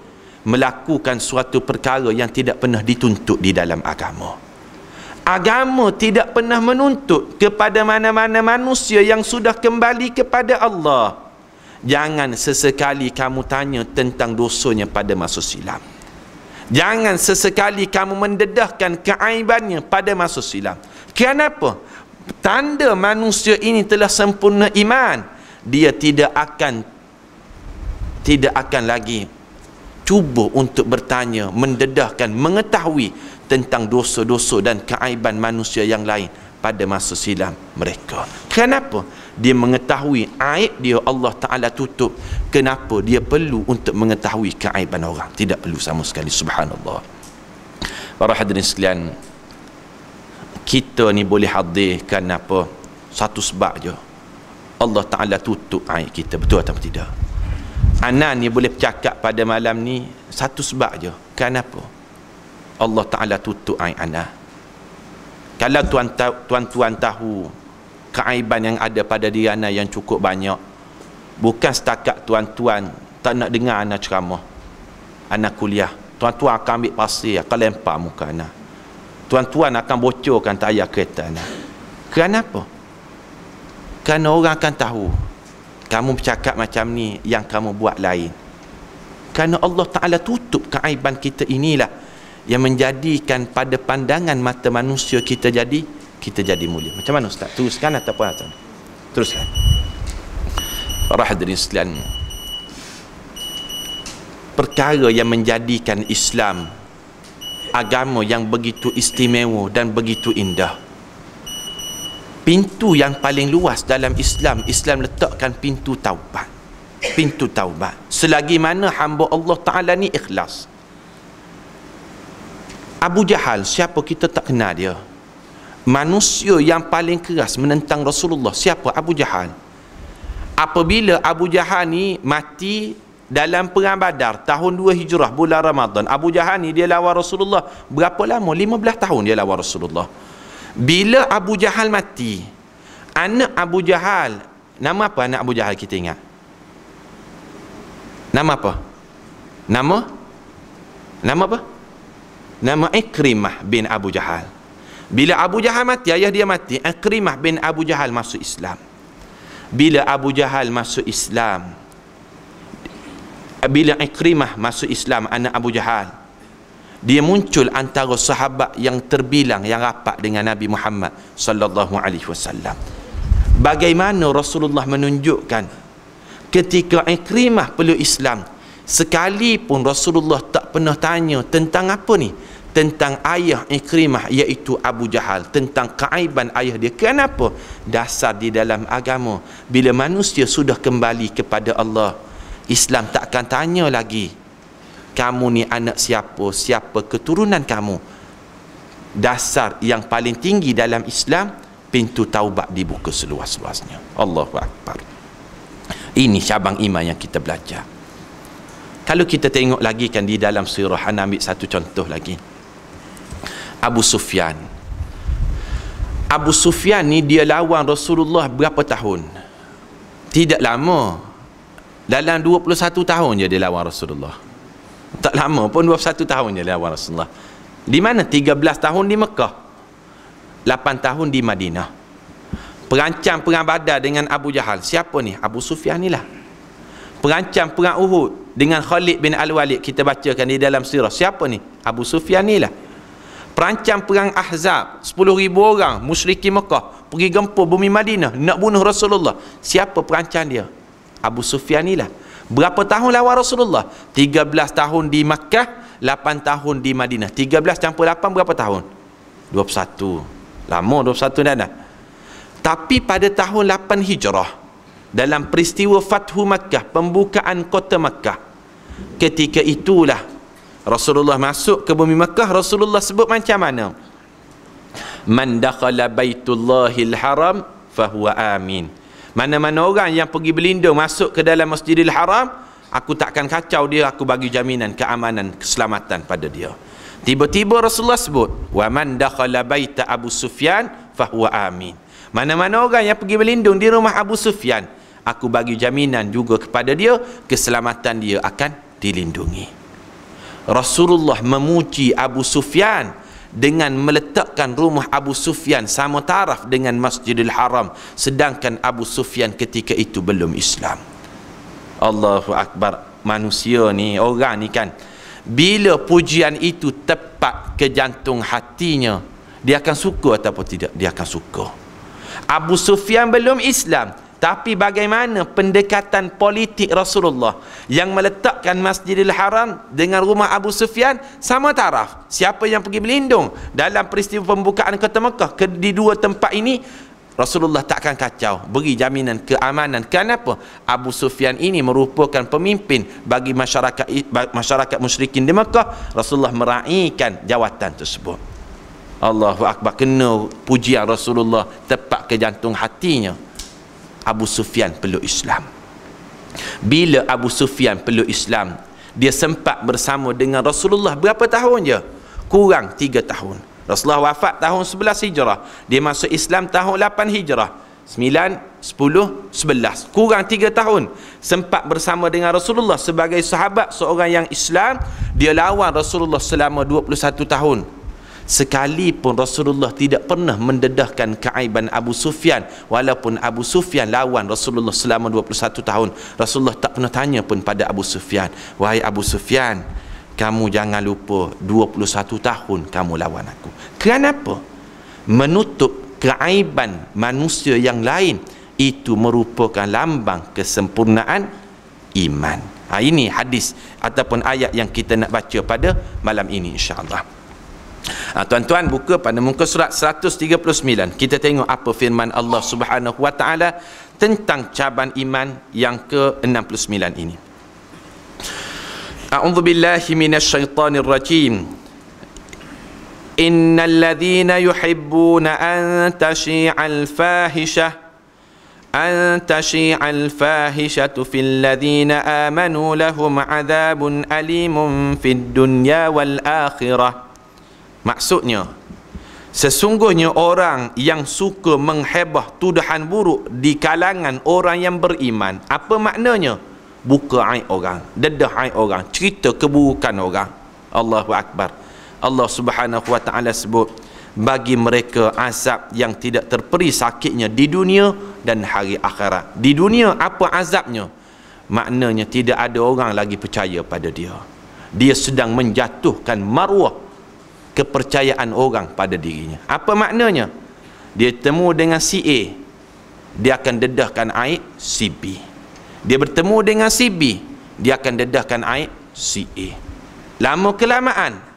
Melakukan suatu perkara yang tidak pernah dituntut di dalam agama. Agama tidak pernah menuntut kepada mana-mana manusia yang sudah kembali kepada Allah, jangan sesekali kamu tanya tentang dosanya pada masa silam. Jangan sesekali kamu mendedahkan keaibannya pada masa silam. Kenapa? Tanda manusia ini telah sempurna iman. Dia tidak akan lagi cuba untuk bertanya, mendedahkan, mengetahui tentang dosa-dosa dan keaiban manusia yang lain pada masa silam mereka. Kenapa? Dia mengetahui aib dia Allah Ta'ala tutup. Kenapa dia perlu untuk mengetahui keaiban orang? Tidak perlu sama sekali. Subhanallah. Para hadirin sekalian, kita ni boleh hadirkan apa? Satu sebab je, Allah Ta'ala tutup aib kita. Betul atau tidak? Ana ni boleh bercakap pada malam ni satu sebab je. Kenapa? Allah Ta'ala tutup aib ana. Kalau tuan-tuan tahu keaiban yang ada pada diri ana yang cukup banyak, bukan setakat tuan-tuan tak nak dengar ana ceramah, ana kuliah, tuan-tuan akan ambil pasir, akan lempar muka ana. Tuan-tuan akan bocorkan tayar kereta ana. Kenapa? Kerana orang akan tahu kamu bercakap macam ni, yang kamu buat lain. Kerana Allah Ta'ala tutup keaiban kita inilah yang menjadikan pada pandangan mata manusia kita jadi mulia. Macam mana Ustaz? Teruskan ataupun apa? Teruskan. Para hadirin sekalian, perkara yang menjadikan Islam agama yang begitu istimewa dan begitu indah, pintu yang paling luas dalam Islam, Islam letakkan pintu taubat. Pintu taubat selagi mana hamba Allah Ta'ala ni ikhlas. Abu Jahal, siapa kita tak kenal dia? Manusia yang paling keras menentang Rasulullah. Siapa? Abu Jahal. Apabila Abu Jahal ni mati dalam perang Badar tahun 2 Hijrah bulan Ramadan, Abu Jahal ni dia lawan Rasulullah berapa lama? 15 tahun dia lawan Rasulullah. Bila Abu Jahal mati, anak Abu Jahal, nama apa anak Abu Jahal kita ingat? Nama apa? Nama apa? Nama Ikrimah bin Abu Jahal. Bila Abu Jahal mati, ayah dia mati, Ikrimah bin Abu Jahal masuk Islam. Bila Abu Jahal masuk Islam, bila Ikrimah masuk Islam, anak Abu Jahal, dia muncul antara sahabat yang terbilang, yang rapat dengan Nabi Muhammad sallallahu alaihi wasallam. Bagaimana Rasulullah menunjukkan ketika Ikrimah peluk Islam, sekalipun Rasulullah tak pernah tanya tentang apa ni, tentang ayah Ikrimah iaitu Abu Jahal, tentang keaiban ayah dia. Kenapa? Dasar di dalam agama, bila manusia sudah kembali kepada Allah, Islam tak akan tanya lagi kamu ni anak siapa, siapa keturunan kamu. Dasar yang paling tinggi dalam Islam, pintu taubat dibuka seluas-luasnya. Allahu Akbar. Ini cabang iman yang kita belajar. Kalau kita tengok lagi kan di dalam sirah, ana ambil satu contoh lagi. Abu Sufyan. Abu Sufyan ni dia lawan Rasulullah berapa tahun? Tidak lama. Dalam 21 tahun je dia lawan Rasulullah. Tak lama pun, 21 tahun je dia lawan Rasulullah. Di mana? 13 tahun di Mekah, 8 tahun di Madinah. Perancang perang Badar dengan Abu Jahal, siapa ni? Abu Sufyan ni lah. Perancang perang Uhud dengan Khalid bin Al-Walid, kita bacakan di dalam sirah, siapa ni? Abu Sufyan ni lah. Perancang perang Ahzab, 10,000 orang musyrikin Mekah pergi gempur bumi Madinah nak bunuh Rasulullah, siapa perancang dia? Abu Sufyan ni lah. Berapa tahun lawan Rasulullah? 13 tahun di Makkah, 8 tahun di Madinah. 13 campur 8 berapa tahun? 21. Lama 21 dah. Tapi pada tahun 8 Hijrah, dalam peristiwa Fathu Makkah, pembukaan kota Makkah, ketika itulah Rasulullah masuk ke bumi Makkah. Rasulullah sebut macam mana? Man dakhala baitullahil haram fahuwa amin. Mana-mana orang yang pergi berlindung masuk ke dalam Masjidil Haram, aku takkan kacau dia, aku bagi jaminan keamanan, keselamatan pada dia. Tiba-tiba Rasulullah sebut, wa man dakhala baita Abu Sufyan fahuwa amin. Mana-mana orang yang pergi berlindung di rumah Abu Sufyan, aku bagi jaminan juga kepada dia, keselamatan dia akan dilindungi. Rasulullah memuji Abu Sufyan dengan meletakkan rumah Abu Sufyan sama taraf dengan Masjidil Haram, sedangkan Abu Sufyan ketika itu belum Islam. Allahu Akbar. Manusia ni, orang ni kan, bila pujian itu tepat ke jantung hatinya, dia akan suka ataupun tidak? Dia akan suka. Abu Sufyan belum Islam, tapi bagaimana pendekatan politik Rasulullah yang meletakkan Masjidil Haram dengan rumah Abu Sufyan sama taraf. Siapa yang pergi berlindung dalam peristiwa pembukaan kota Mekah di dua tempat ini, Rasulullah takkan kacau, beri jaminan keamanan. Kenapa? Abu Sufyan ini merupakan pemimpin bagi masyarakat musyrikin di Mekah. Rasulullah meraihkan jawatan tersebut. Allahu Akbar. Kena pujian Rasulullah tepat ke jantung hatinya. Abu Sufyan peluk Islam. Bila Abu Sufyan peluk Islam, dia sempat bersama dengan Rasulullah berapa tahun je? Kurang 3 tahun. Rasulullah wafat tahun 11 Hijrah, dia masuk Islam tahun 8 Hijrah. 9, 10, 11, kurang 3 tahun sempat bersama dengan Rasulullah sebagai sahabat seorang yang Islam. Dia lawan Rasulullah selama 21 tahun. Sekalipun Rasulullah tidak pernah mendedahkan keaiban Abu Sufyan, walaupun Abu Sufyan lawan Rasulullah selama 21 tahun, Rasulullah tak pernah tanya pun pada Abu Sufyan, wahai Abu Sufyan, kamu jangan lupa 21 tahun kamu lawan aku. Kenapa? Menutup keaiban manusia yang lain. itu merupakan lambang kesempurnaan iman. Ini hadis ataupun ayat yang kita nak baca pada malam ini, insya-Allah. Tuan-tuan, buka pada muka surat 139. Kita tengok apa firman Allah Subhanahu wa taala tentang cabaran iman yang ke-69 ini. A'udzu billahi minasyaitonir rajim. Innal ladzina yuhibbuna an tashi'al fahishatu fil ladzina amanu lahum 'adzabun alimun fid dunya wal akhirah. Maksudnya, sesungguhnya orang yang suka menghebah tuduhan buruk di kalangan orang yang beriman. Apa maknanya? Buka aib orang, dedah aib orang, cerita keburukan orang. Allahu Akbar. Allah Subhanahu wa taala sebut, bagi mereka azab yang tidak terperi sakitnya di dunia dan hari akhirat. Di dunia apa azabnya? Maknanya tidak ada orang lagi percaya pada dia. Dia sedang menjatuhkan maruah kepercayaan orang pada dirinya. Apa maknanya? Dia temu dengan si A, dia akan dedahkan aib si B. Dia bertemu dengan si B, dia akan dedahkan aib si A. Lama kelamaan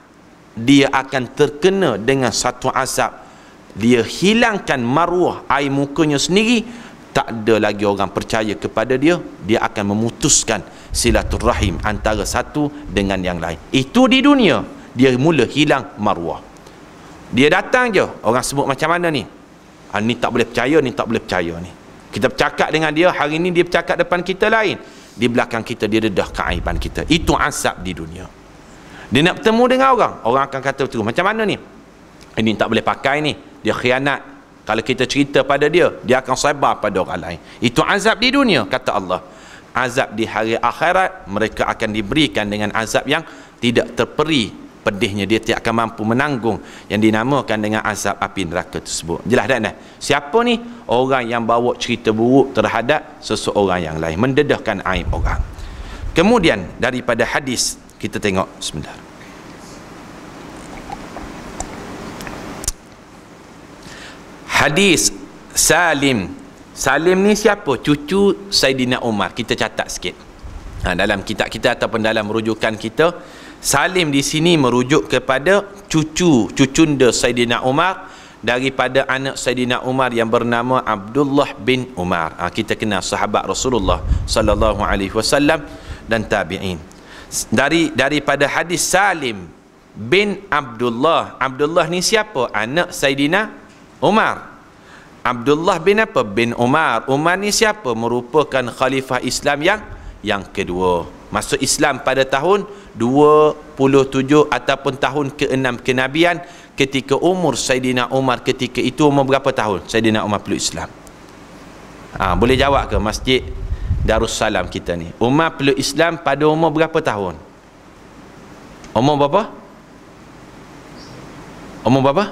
dia akan terkena dengan satu azab. Dia hilangkan maruah aib mukanya sendiri, tak ada lagi orang percaya kepada dia. Dia akan memutuskan silaturahim antara satu dengan yang lain. Itu di dunia. Dia mula hilang maruah. Dia datang je, orang sebut macam mana ni? Ni tak boleh percaya, ni tak boleh percaya ni. Kita bercakap dengan dia, hari ni dia bercakap depan kita lain, di belakang kita dia dedah keaiban kita. Itu azab di dunia. Dia nak bertemu dengan orang akan kata betul, macam mana ni? Ini tak boleh pakai ni, dia khianat. Kalau kita cerita pada dia, dia akan sabar pada orang lain. Itu azab di dunia, kata Allah. Azab di hari akhirat, mereka akan diberikan dengan azab yang tidak terperi pedihnya. Dia tidak akan mampu menanggung yang dinamakan dengan azab api neraka tersebut. Jelas tak? Siapa ni? Orang yang bawa cerita buruk terhadap seseorang yang lain, mendedahkan aib orang. Kemudian daripada hadis kita tengok sebentar. Hadis Salim. Salim ni siapa? Cucu Saidina Umar. Kita catat sikit. Dalam kitab kita ataupun dalam rujukan kita, Salim di sini merujuk kepada cucunda Saidina Umar daripada anak Saidina Umar yang bernama Abdullah bin Umar. Kita kenal sahabat Rasulullah sallallahu alaihi wasallam dan tabi'in. Daripada hadis Salim bin Abdullah. Abdullah ni siapa? Anak Saidina Umar. Abdullah bin apa? Bin Umar. Umar ni siapa? Merupakan khalifah Islam yang kedua. Masuk Islam pada tahun 27 ataupun tahun ke-6 kenabian, ketika umur Saidina Umar ketika itu umur berapa tahun Saidina Umar peluk Islam? Boleh jawab ke Masjid Darussalam kita ni? Umar peluk Islam pada umur berapa tahun? Umur berapa? Umur berapa?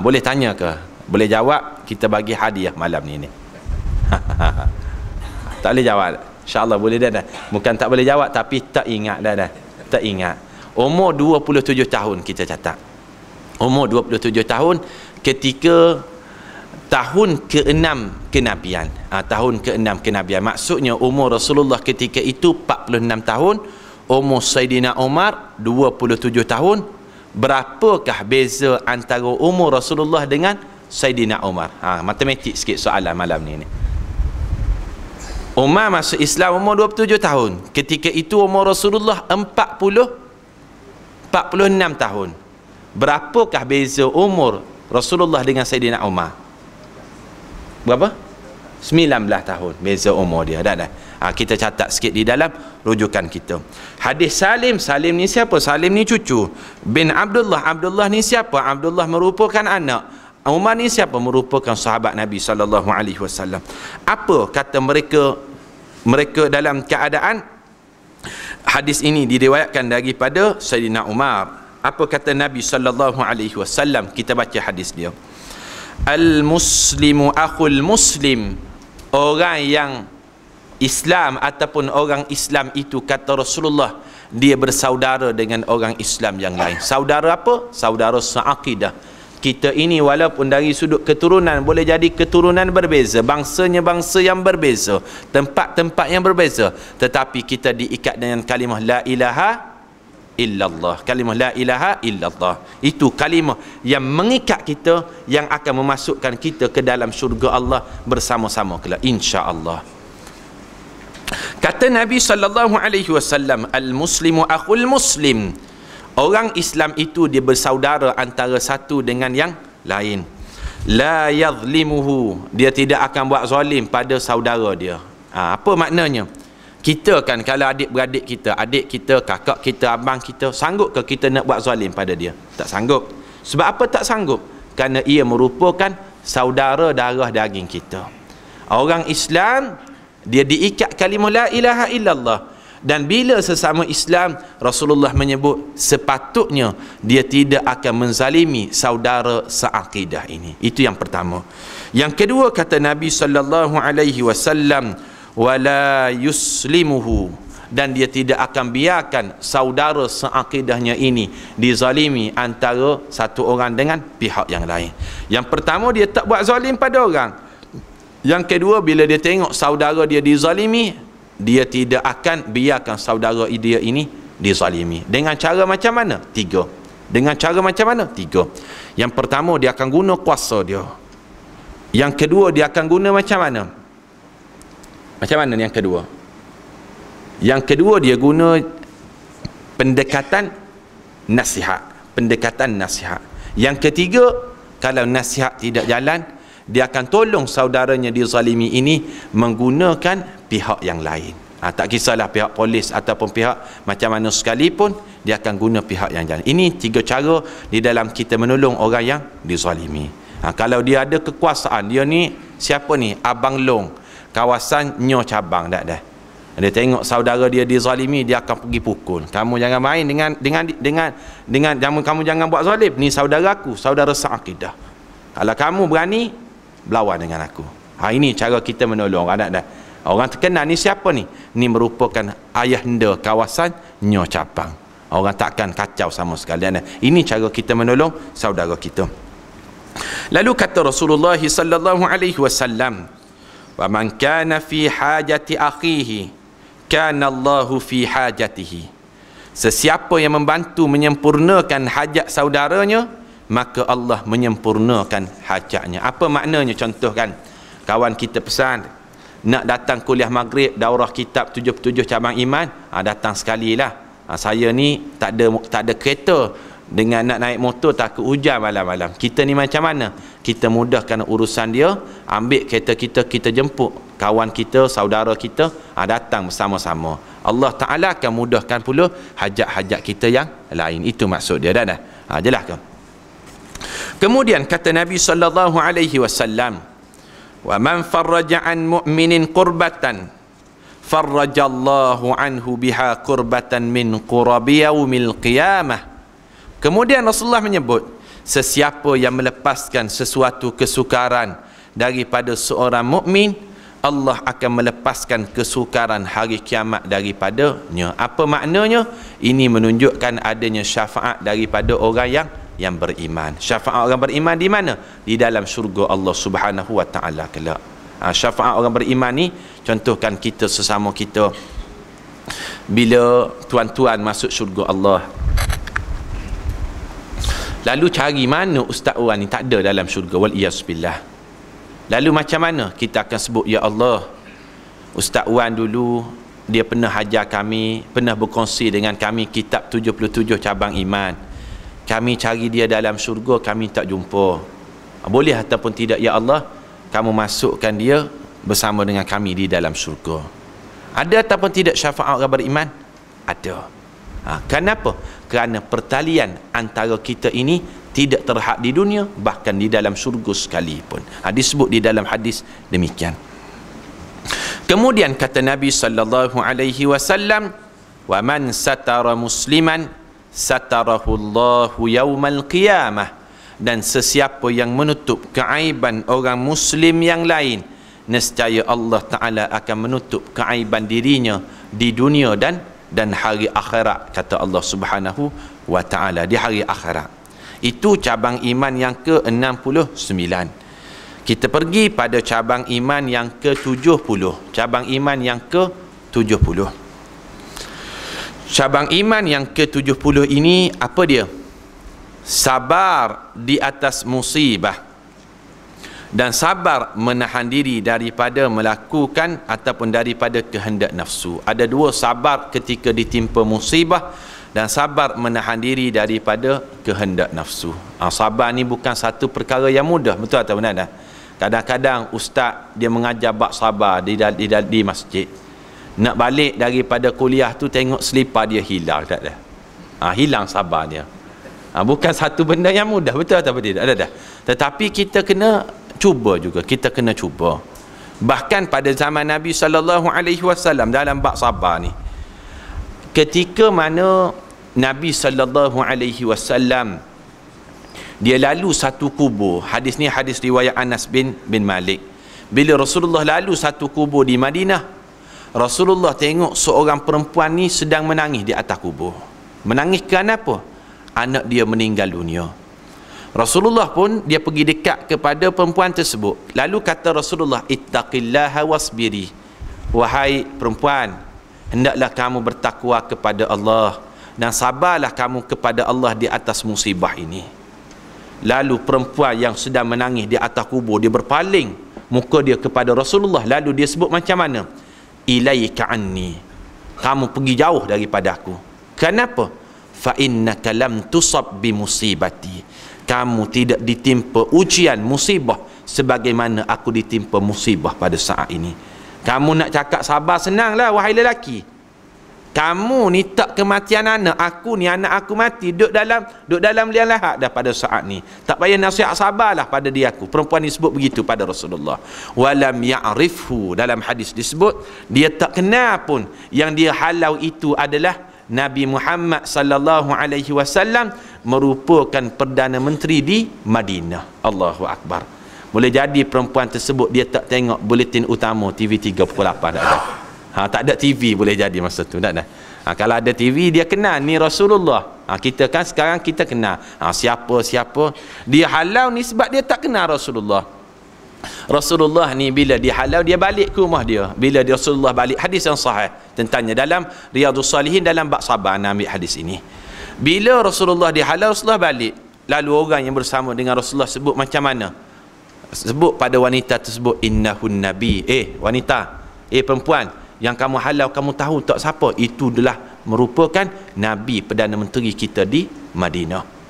Boleh tanya ke? Boleh jawab, kita bagi hadiah malam ni. Tak boleh jawab? InsyaAllah boleh dah. Bukan tak boleh jawab, tapi tak ingat dah. Tak ingat. Umur 27 tahun kita catat. Umur 27 tahun ketika tahun ke-6 kenabian. Tahun ke-6 kenabian. Maksudnya umur Rasulullah ketika itu 46 tahun. Umur Saidina Umar 27 tahun. Berapakah beza antara umur Rasulullah dengan Saidina Umar? Matematik sikit soalan malam ni. Umar masuk Islam umur 27 tahun. Ketika itu umur Rasulullah 46 tahun. Berapakah beza umur Rasulullah dengan Saidina Umar? Berapa? 19 tahun beza umur dia. Dah. Kita catat sikit di dalam rujukan kita. Hadis Salim. Salim ni siapa? Salim ni cucu bin Abdullah. Abdullah ni siapa? Abdullah merupakan anak. Umar ni siapa? Merupakan sahabat Nabi SAW. Apa kata mereka dalam keadaan hadis ini diriwayatkan daripada Sayyidina Umar. Apa kata Nabi SAW? Kita baca hadis dia. Al-muslimu akhul muslim. Orang yang Islam ataupun orang Islam itu, kata Rasulullah, dia bersaudara dengan orang Islam yang lain. Saudara apa? Saudara seakidah. kita ini walaupun dari sudut keturunan boleh jadi keturunan berbeza, bangsanya bangsa yang berbeza, tempat-tempat yang berbeza, tetapi kita diikat dengan kalimah la ilaha illallah. Kalimah la ilaha illallah itu kalimah yang mengikat kita, yang akan memasukkan kita ke dalam syurga Allah bersama-sama kelak, insya-Allah. Kata Nabi sallallahu alaihi wasallam, al-muslimu akhul muslim. Orang Islam itu dia bersaudara antara satu dengan yang lain. La yadhlimuhu, dia tidak akan buat zalim pada saudara dia. Apa maknanya? Kita kan kalau adik-beradik kita, adik kita, kakak kita, abang kita, sanggup ke kita nak buat zalim pada dia? Tak sanggup. Sebab apa tak sanggup? Kerana ia merupakan saudara darah daging kita. Orang Islam dia diikat kalimah la ilaha illallah. Dan bila sesama Islam, Rasulullah menyebut sepatutnya dia tidak akan menzalimi saudara seakidah ini. Itu yang pertama. Yang kedua, kata Nabi sallallahu alaihi wasallam, wala yuslimuhu, dan dia tidak akan biarkan saudara seakidahnya ini dizalimi antara satu orang dengan pihak yang lain. Yang pertama, dia tak buat zalim pada orang. Yang kedua, bila dia tengok saudara dia dizalimi, dia tidak akan biarkan saudara dia ini dizalimi. Dengan cara macam mana? Tiga. Dengan cara macam mana? Tiga. Yang pertama, dia akan guna kuasa dia. Yang kedua, dia akan guna macam mana? Macam mana yang kedua? Yang kedua, dia guna pendekatan nasihat. Pendekatan nasihat. Yang ketiga, kalau nasihat tidak jalan, dia akan tolong saudaranya dizalimi ini menggunakan pihak yang lain. Tak kisahlah pihak polis ataupun pihak macam mana sekalipun, dia akan guna pihak yang jalan. Ini tiga cara di dalam kita menolong orang yang dizalimi. Kalau dia ada kekuasaan, dia ni siapa ni? Abang Long, kawasan Nyo Cabang, dah. Dia tengok saudara dia dizalimi, dia akan pergi pukul. Kamu jangan main dengan kamu jangan buat zalim. Ni saudara aku, saudara seakidah. Kalau kamu berani berlawan dengan aku. Ini cara kita menolong anak dah. Orang terkenal ni siapa ni? Ni merupakan ayahanda kawasan Nyo Cabang. Orang takkan kacau sama sekali. Ini cara kita menolong saudara kita. Lalu kata Rasulullah sallallahu alaihi wasallam, wa man kana fi hajati akhihi kana Allahu fi hajatihi. Sesiapa yang membantu menyempurnakan hajat saudaranya, maka Allah menyempurnakan hajatnya. Apa maknanya? Contoh kan, kawan kita pesan nak datang kuliah maghrib daurah kitab 77 cabang iman, datang sekali lah. Saya ni tak ada kereta, dengan nak naik motor takut hujan malam-malam. Kita ni macam mana? Kita mudahkan urusan dia, ambil kereta kita jemput kawan kita, saudara kita, datang bersama-sama. Allah Ta'ala akan mudahkan pula hajat-hajat kita yang lain. Itu maksud dia dah. Jelas ke? Kemudian kata Nabi sallallahu alaihi wasallam, wa man farraja an mu'minin qurbatan farrajallahu anhu biha qurbatan min qurabi yaumil qiyamah. Kemudian Rasulullah menyebut, sesiapa yang melepaskan sesuatu kesukaran daripada seorang mukmin, Allah akan melepaskan kesukaran hari kiamat daripadanya. Apa maknanya? Ini menunjukkan adanya syafaat daripada orang yang beriman. Syafaat orang beriman di mana? Di dalam syurga Allah Subhanahu wa taala kelak. Syafaat orang beriman ni, contohkan kita sesama kita bila tuan-tuan masuk syurga Allah, lalu cari mana ustaz orang ni, tak ada dalam syurga, wal iyazbillah. Lalu macam mana kita akan sebut, ya Allah, ustaz Wan dulu dia pernah ajar kami, pernah berkongsi dengan kami kitab 77 cabang iman. Kami cari dia dalam syurga, kami tak jumpa. Boleh ataupun tidak, ya Allah, kamu masukkan dia bersama dengan kami di dalam syurga. Ada ataupun tidak syafaat orang beriman? Ada. Kenapa? Kerana pertalian antara kita ini tidak terhad di dunia, bahkan di dalam syurga sekalipun. Disebut di dalam hadis demikian. Kemudian kata Nabi sallallahu alaihi wasallam, wa man satara musliman satarahu Allahu yaumal qiyamah. Dan sesiapa yang menutup keaiban orang muslim yang lain, nescaya Allah Ta'ala akan menutup keaiban dirinya di dunia dan hari akhirat, kata Allah Subhanahu wa Ta'ala, di hari akhirat. Itu cabang iman yang ke-69. Kita pergi pada cabang iman yang ke-70. Cabang iman yang ke-70. Cabang iman yang ke-70 ini apa dia? Sabar di atas musibah dan sabar menahan diri daripada melakukan ataupun daripada kehendak nafsu. Ada dua sabar ketika ditimpa musibah dan sabar menahan diri daripada kehendak nafsu. Sabar ni bukan satu perkara yang mudah, betul atau benar dah? Kadang-kadang ustaz dia mengajar bab sabar di masjid. Nak balik daripada kuliah tu tengok selipar dia hilang, tak dah? Hilang sabar dia. Bukan satu benda yang mudah, betul atau tidak? Ada dah. Tetapi kita kena cuba juga, kita kena cuba. Bahkan pada zaman Nabi SAW dalam bab sabar ni, ketika mana Nabi SAW dia lalu satu kubur. Hadis ni hadis riwayat Anas bin Malik. Bila Rasulullah lalu satu kubur di Madinah, Rasulullah tengok seorang perempuan ni sedang menangis di atas kubur. Menangis kerana apa? Anak dia meninggal dunia. Rasulullah pun dia pergi dekat kepada perempuan tersebut. Lalu kata Rasulullah, ittaqillaha wasbiri. Wahai perempuan, hendaklah kamu bertakwa kepada Allah dan sabarlah kamu kepada Allah di atas musibah ini. Lalu perempuan yang sedang menangis di atas kubur, dia berpaling muka dia kepada Rasulullah. Lalu dia sebut macam mana? Ilaika anni, kamu pergi jauh daripada aku. Kenapa? Fa innaka lam tusab bi musibati, kamu tidak ditimpa ujian musibah sebagaimana aku ditimpa musibah pada saat ini. Kamu nak cakap sabar senanglah wahai lelaki. Kamu ni tak kematian anak aku ni, anak aku mati duduk dalam liang lahat dah pada saat ni. Tak payah nasihat, sabarlah pada dia aku. Perempuan ni sebut begitu pada Rasulullah. Walam ya'rifhu, dalam hadis disebut dia tak kenal pun yang dia halau itu adalah Nabi Muhammad sallallahu alaihi wasallam, merupakan Perdana Menteri di Madinah. Allahu Akbar. Boleh jadi perempuan tersebut dia tak tengok buletin utama TV 3 pukul 8 tak ada. Tak ada TV boleh jadi masa tu, tak ada. Kalau ada TV dia kenal ni Rasulullah. Kita kan sekarang kita kenal siapa dia halau ni sebab dia tak kenal Rasulullah. Rasulullah ni bila dia halau, dia balik ke rumah dia. Bila dia Rasulullah balik, hadis yang sahih tentangnya dalam Riyadhus Salihin dalam bab sabar, ambil hadis ini. Bila Rasulullah dihalau, Rasulullah balik. Lalu orang yang bersama dengan Rasulullah sebut macam mana? Sebut pada wanita tersebut, innahun nabi. Wanita, perempuan yang kamu halau, kamu tahu tak siapa? Itu adalah merupakan Nabi Perdana Menteri kita di Madinah.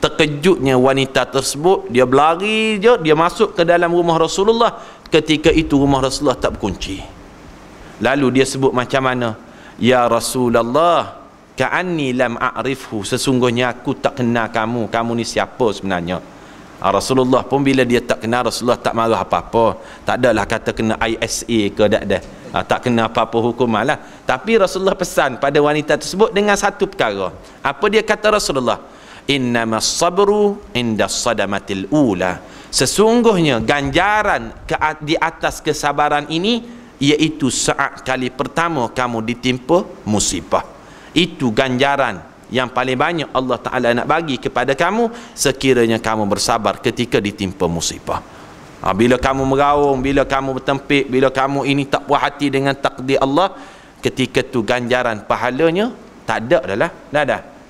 Terkejutnya wanita tersebut, dia berlari je, dia masuk ke dalam rumah Rasulullah. Ketika itu rumah Rasulullah tak berkunci. Lalu dia sebut macam mana? Ya Rasulullah, ka'anni lam a'rifhu, sesungguhnya aku tak kenal kamu. Kamu ni siapa sebenarnya? Rasulullah pun bila dia tak kenal, Rasulullah tak marah apa-apa. Tak adalah kata kena ISA ke tak kena apa-apa hukuman lah. Tapi Rasulullah pesan pada wanita tersebut dengan satu perkara. Apa dia kata Rasulullah? Innamas sabru indas sadamatil ula, sesungguhnya ganjaran di atas kesabaran ini iaitu saat kali pertama kamu ditimpa musibah. Itu ganjaran yang paling banyak Allah Ta'ala nak bagi kepada kamu sekiranya kamu bersabar ketika ditimpa musibah. Bila kamu meraung, bila kamu bertempik, bila kamu ini tak puas hati dengan takdir Allah, ketika tu ganjaran pahalanya tak ada dah lah.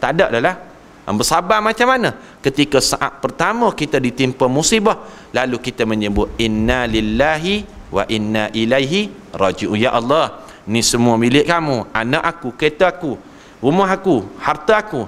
Tak ada dah lah. Bersabar macam mana? Ketika saat pertama kita ditimpa musibah, lalu kita menyebut inna lillahi wa inna ilaihi raji'un. Ya Allah, ni semua milik kamu. Anak aku, kereta aku, rumah aku, harta aku,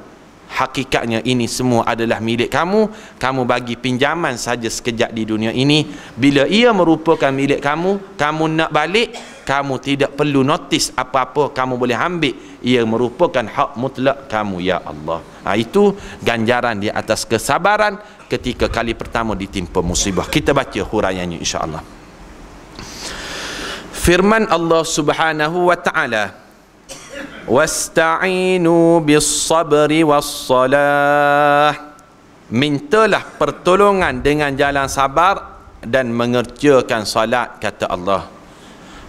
hakikatnya ini semua adalah milik kamu. Kamu bagi pinjaman saja sekejap di dunia ini. Bila ia merupakan milik kamu, kamu nak balik, kamu tidak perlu notis apa-apa, kamu boleh ambil. Ia merupakan hak mutlak kamu, ya Allah. Itu ganjaran di atas kesabaran ketika kali pertama ditimpa musibah. Kita baca huraiannya insya-Allah. Firman Allah Subhanahu wa taala, wasta'inu bis-sabri was-salah, mintalah pertolongan dengan jalan sabar dan mengerjakan salat, kata Allah.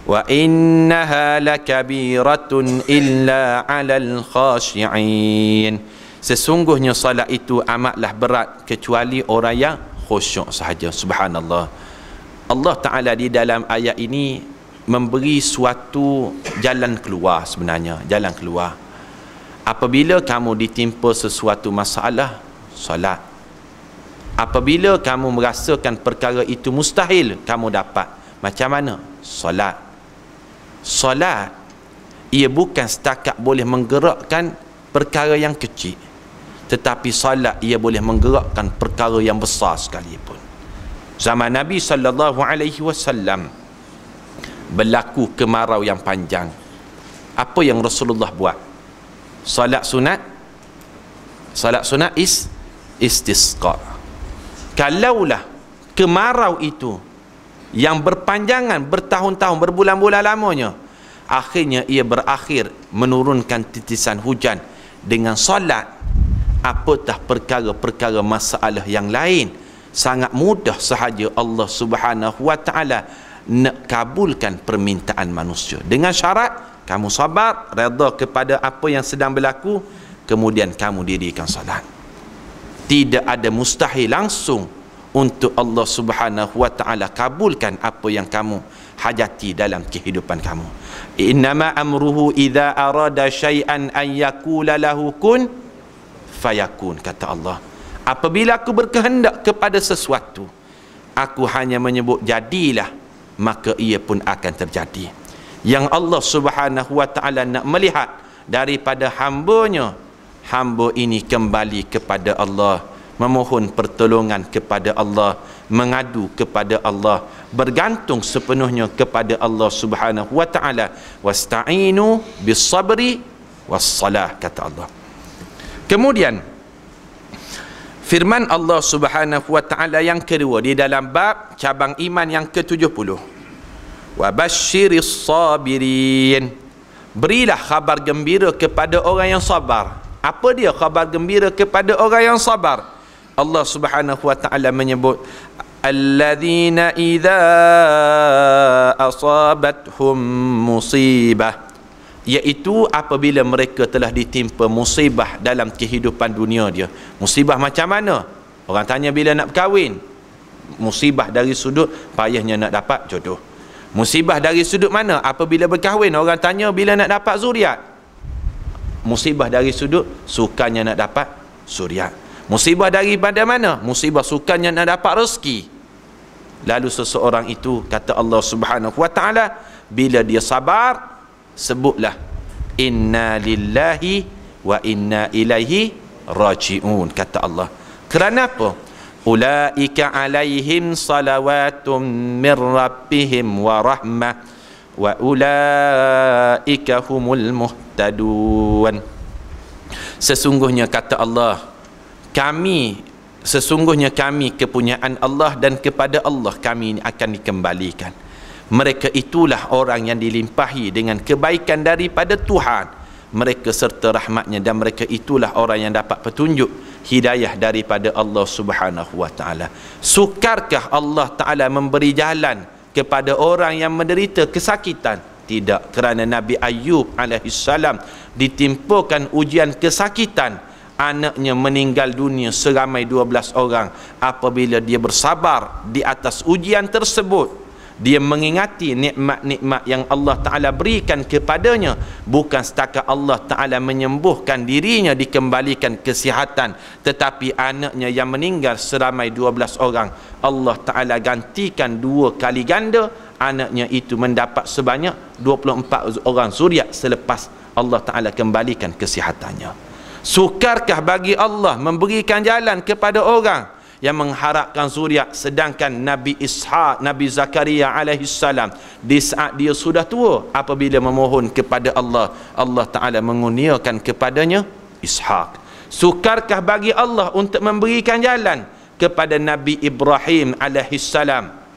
Wa innaha lakabiratun illa 'alal khashi'in, Sesungguhnya salat itu amatlah berat kecuali orang yang khusyuk sahaja. Subhanallah. Allah Ta'ala di dalam ayat ini memberi suatu jalan keluar sebenarnya. Jalan keluar. Apabila kamu ditimpa sesuatu masalah, salat. Apabila kamu merasakan perkara itu mustahil kamu dapat, macam mana? Salat. Salat, ia bukan setakat boleh menggerakkan perkara yang kecil, tetapi salat ia boleh menggerakkan perkara yang besar sekalipun. Zaman Nabi SAW berlaku kemarau yang panjang. Apa yang Rasulullah buat? Salat sunat. Salat sunat istisqa. Kalaulah kemarau itu yang berpanjangan, bertahun-tahun, berbulan-bulan lamanya, akhirnya ia berakhir menurunkan titisan hujan dengan salat, apatah perkara-perkara masalah yang lain. Sangat mudah sahaja Allah Subhanahu wa Ta'ala nak kabulkan permintaan manusia, dengan syarat kamu sabar, redha kepada apa yang sedang berlaku, kemudian kamu dirikan salat. Tidak ada mustahil langsung untuk Allah Subhanahu wa Ta'ala kabulkan apa yang kamu hajati dalam kehidupan kamu. Innama amruhu idza arada syai'an an yaqula lahu kun fayakun, kata Allah. Apabila aku berkehendak kepada sesuatu, aku hanya menyebut jadilah, maka ia pun akan terjadi. Yang Allah Subhanahu wa Ta'ala nak melihat daripada hamba-Nya, hamba ini kembali kepada Allah, memohon pertolongan kepada Allah, mengadu kepada Allah, bergantung sepenuhnya kepada Allah Subhanahu wa Ta'ala. Wasta'inu bis sabri was salah, kata Allah. Kemudian firman Allah Subhanahu wa Ta'ala yang kedua di dalam bab cabang iman yang ke-70, wa basyiris sabirin, berilah khabar gembira kepada orang yang sabar. Apa dia khabar gembira kepada orang yang sabar? Allah Subhanahu wa Ta'ala menyebut alladzina idza asabathum musibah, iaitu apabila mereka telah ditimpa musibah dalam kehidupan dunia dia. Musibah macam mana? Orang tanya bila nak berkahwin. Musibah dari sudut payahnya nak dapat jodoh. Musibah dari sudut mana? Apabila berkahwin, orang tanya bila nak dapat zuriat. Musibah dari sudut sukanya nak dapat zuriat. Musibah daripada mana? Musibah sukanya nak dapat rezeki. Lalu seseorang itu, kata Allah Subhanahu wa Ta'ala, bila dia sabar, sebutlah inna lillahi wa inna ilaihi raji'un, kata Allah. Kerana apa? Ulaika alaihim salawatum min rabbihim wa rahmah wa ulaika humul muhtadun. Sesungguhnya, kata Allah, sesungguhnya kami kepunyaan Allah, dan kepada Allah kami akan dikembalikan. Mereka itulah orang yang dilimpahi dengan kebaikan daripada Tuhan mereka serta rahmatnya, dan mereka itulah orang yang dapat petunjuk hidayah daripada Allah Subhanahu wa Ta'ala. Sukarkah Allah Ta'ala memberi jalan kepada orang yang menderita kesakitan? Tidak, kerana Nabi Ayub alaihissalam ditimpakan ujian kesakitan, anaknya meninggal dunia seramai 12 orang. Apabila dia bersabar di atas ujian tersebut, dia mengingati nikmat-nikmat yang Allah Ta'ala berikan kepadanya. Bukan setakat Allah Ta'ala menyembuhkan dirinya, dikembalikan kesihatan, tetapi anaknya yang meninggal seramai 12 orang, Allah Ta'ala gantikan 2 kali ganda. Anaknya itu mendapat sebanyak 24 orang zuriat selepas Allah Ta'ala kembalikan kesihatannya. Sukarkah bagi Allah memberikan jalan kepada orang yang mengharapkan zuriat, sedangkan Nabi Ishaq, Nabi Zakaria alaihissalam, di saat dia sudah tua, apabila memohon kepada Allah, Allah Ta'ala mengurniakan kepadanya Ishaq. Sukarkah bagi Allah untuk memberikan jalan kepada Nabi Ibrahim alaihissalam?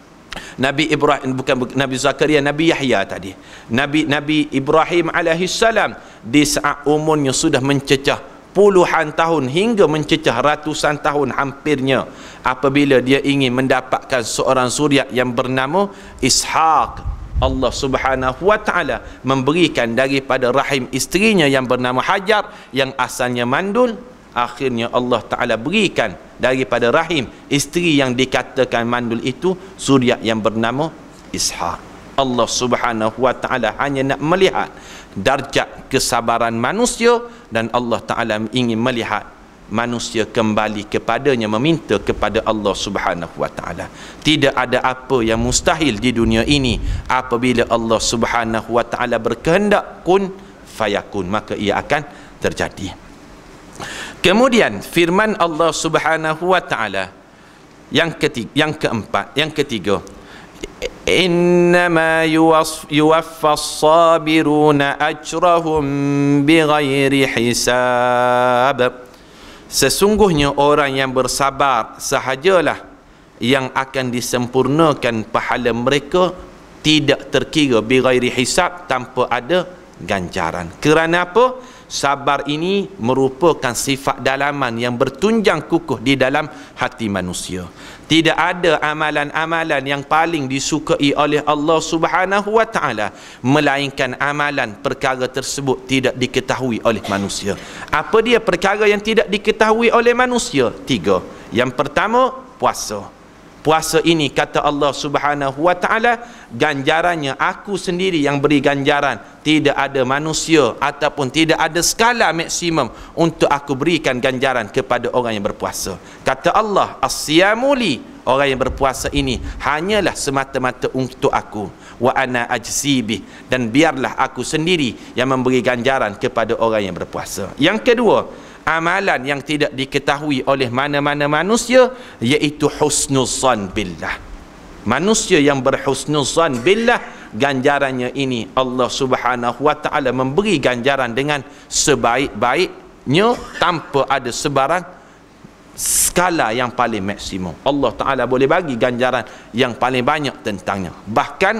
Nabi Ibrahim, bukan Nabi Zakaria, Nabi Yahya tadi. Nabi Ibrahim alaihissalam di saat umurnya sudah mencecah puluhan tahun hingga mencecah ratusan tahun hampirnya, apabila dia ingin mendapatkan seorang zuriat yang bernama Ishaq, Allah Subhanahu wa Ta'ala memberikan daripada rahim isterinya yang bernama Hajar, yang asalnya mandul, akhirnya Allah Ta'ala berikan daripada rahim isteri yang dikatakan mandul itu zuriat yang bernama Ishaq. Allah Subhanahu wa Ta'ala hanya nak melihat darjat kesabaran manusia, dan Allah Ta'ala ingin melihat manusia kembali kepadanya, meminta kepada Allah Subhanahu wa Ta'ala. Tidak ada apa yang mustahil di dunia ini. Apabila Allah Subhanahu wa Ta'ala berkehendak, kun fayakun, maka ia akan terjadi. Kemudian firman Allah Subhanahu wa Ta'ala yang ketiga, innama yuwaffas sabiruna ajrahum bighairi hisab. Sesungguhnya orang yang bersabar sahajalah yang akan disempurnakan pahala mereka tidak terkira, bighairi hisab, tanpa ada ganjaran. Kerana apa? Sabar ini merupakan sifat dalaman yang bertunjang kukuh di dalam hati manusia. Tidak ada amalan-amalan yang paling disukai oleh Allah Subhanahu wa Ta'ala melainkan amalan perkara tersebut tidak diketahui oleh manusia. Apa dia perkara yang tidak diketahui oleh manusia? 3. Yang pertama, puasa. Puasa ini kata Allah Subhanahu wa Ta'ala, ganjarannya aku sendiri yang beri ganjaran. Tidak ada manusia ataupun tidak ada skala maksimum untuk aku berikan ganjaran kepada orang yang berpuasa. Kata Allah, as-siyamu li, orang yang berpuasa ini hanyalah semata-mata untuk aku. Wa ana ajzibih, dan biarlah aku sendiri yang memberi ganjaran kepada orang yang berpuasa. Yang kedua, amalan yang tidak diketahui oleh mana-mana manusia, iaitu husnuzan billah. Manusia yang berhusnuzan billah, ganjarannya ini Allah Subhanahu wa Ta'ala memberi ganjaran dengan sebaik-baiknya tanpa ada sebarang skala yang paling maksimum. Allah Ta'ala boleh bagi ganjaran yang paling banyak tentangnya. Bahkan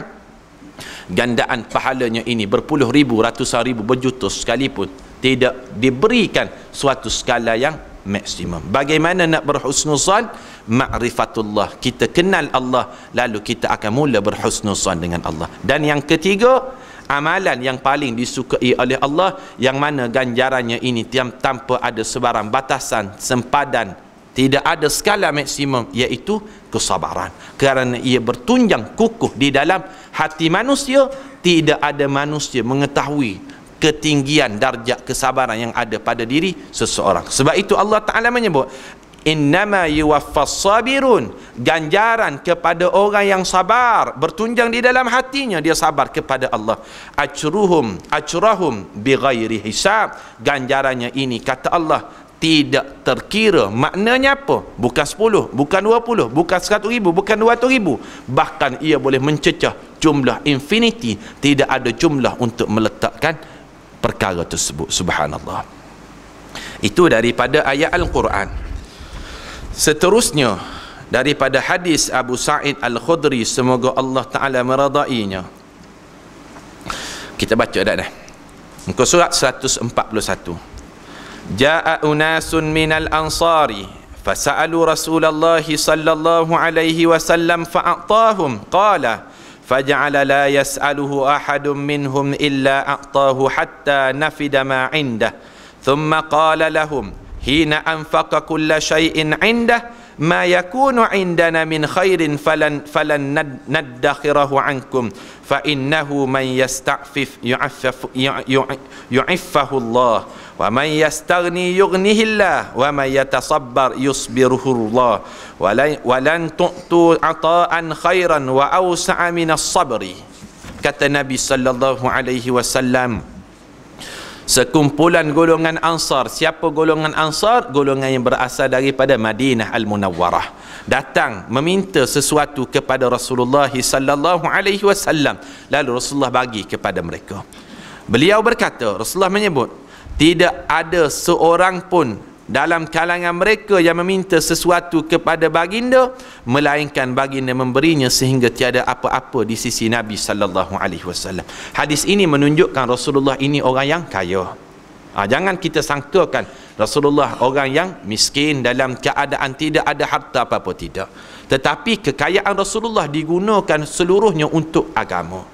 gandaan pahalanya ini berpuluh ribu, ratusan ribu, berjuta sekalipun tidak diberikan suatu skala yang maksimum. Bagaimana nak berhusnuzan? Ma'rifatullah, kita kenal Allah, lalu kita akan mula berhusnuzan dengan Allah. Dan yang ketiga, amalan yang paling disukai oleh Allah, yang mana ganjarannya ini tanpa ada sebarang batasan, sempadan, tidak ada skala maksimum, iaitu kesabaran. Kerana ia bertunjang kukuh di dalam hati manusia. Tidak ada manusia mengetahui ketinggian darjat kesabaran yang ada pada diri seseorang. Sebab itu Allah Ta'ala menyebut, innama yuwaffas sabirun, ganjaran kepada orang yang sabar, bertunjang di dalam hatinya, dia sabar kepada Allah. Ajrahum bighairi hisab, ganjarannya ini kata Allah tidak terkira. Maknanya apa? Bukan 10, bukan 20, bukan 100 ribu, bukan 200 ribu, bahkan ia boleh mencecah jumlah infinity. Tidak ada jumlah untuk meletakkan perkara tersebut. Subhanallah. Itu daripada ayat Al-Quran. Seterusnya daripada hadis Abu Sa'id Al-Khudri, semoga Allah Ta'ala meradainya. Kita baca dah. Muka surat 141. Ja'a unasun minal ansari fasa'alu Rasulullah sallallahu alaihi wasallam fa'atahum qala faja'ala la yas'aluhu ahadun minhum illa a'tahu hatta nafida ma 'indah thumma qala lahum hina anfaqa kulla shay'in 'indah ma yakunu 'indana min khairin falan naddakhirahu 'ankum fa innahu man yasta'fif yu'iffahu Allah wa man yastaghni yughnihillah wa man yatasabbar yusbiruhullah wa lan tu'tu ata'an khairan wa awsa'a minas sabri. Kata Nabi sallallahu alaihi wasallam, sekumpulan golongan Ansar. Siapa golongan Ansar? Golongan yang berasal daripada Madinah Al-Munawwarah, datang meminta sesuatu kepada Rasulullah sallallahu alaihi wasallam, lalu Rasulullah bagi kepada mereka. Beliau berkata, Rasulullah menyebut, tidak ada seorang pun dalam kalangan mereka yang meminta sesuatu kepada baginda melainkan baginda memberinya sehingga tiada apa-apa di sisi Nabi sallallahu alaihi wasallam. Hadis ini menunjukkan Rasulullah ini orang yang kaya. Jangan kita sangkakan Rasulullah orang yang miskin dalam keadaan tidak ada harta apa-apa, tidak. Tetapi kekayaan Rasulullah digunakan seluruhnya untuk agama.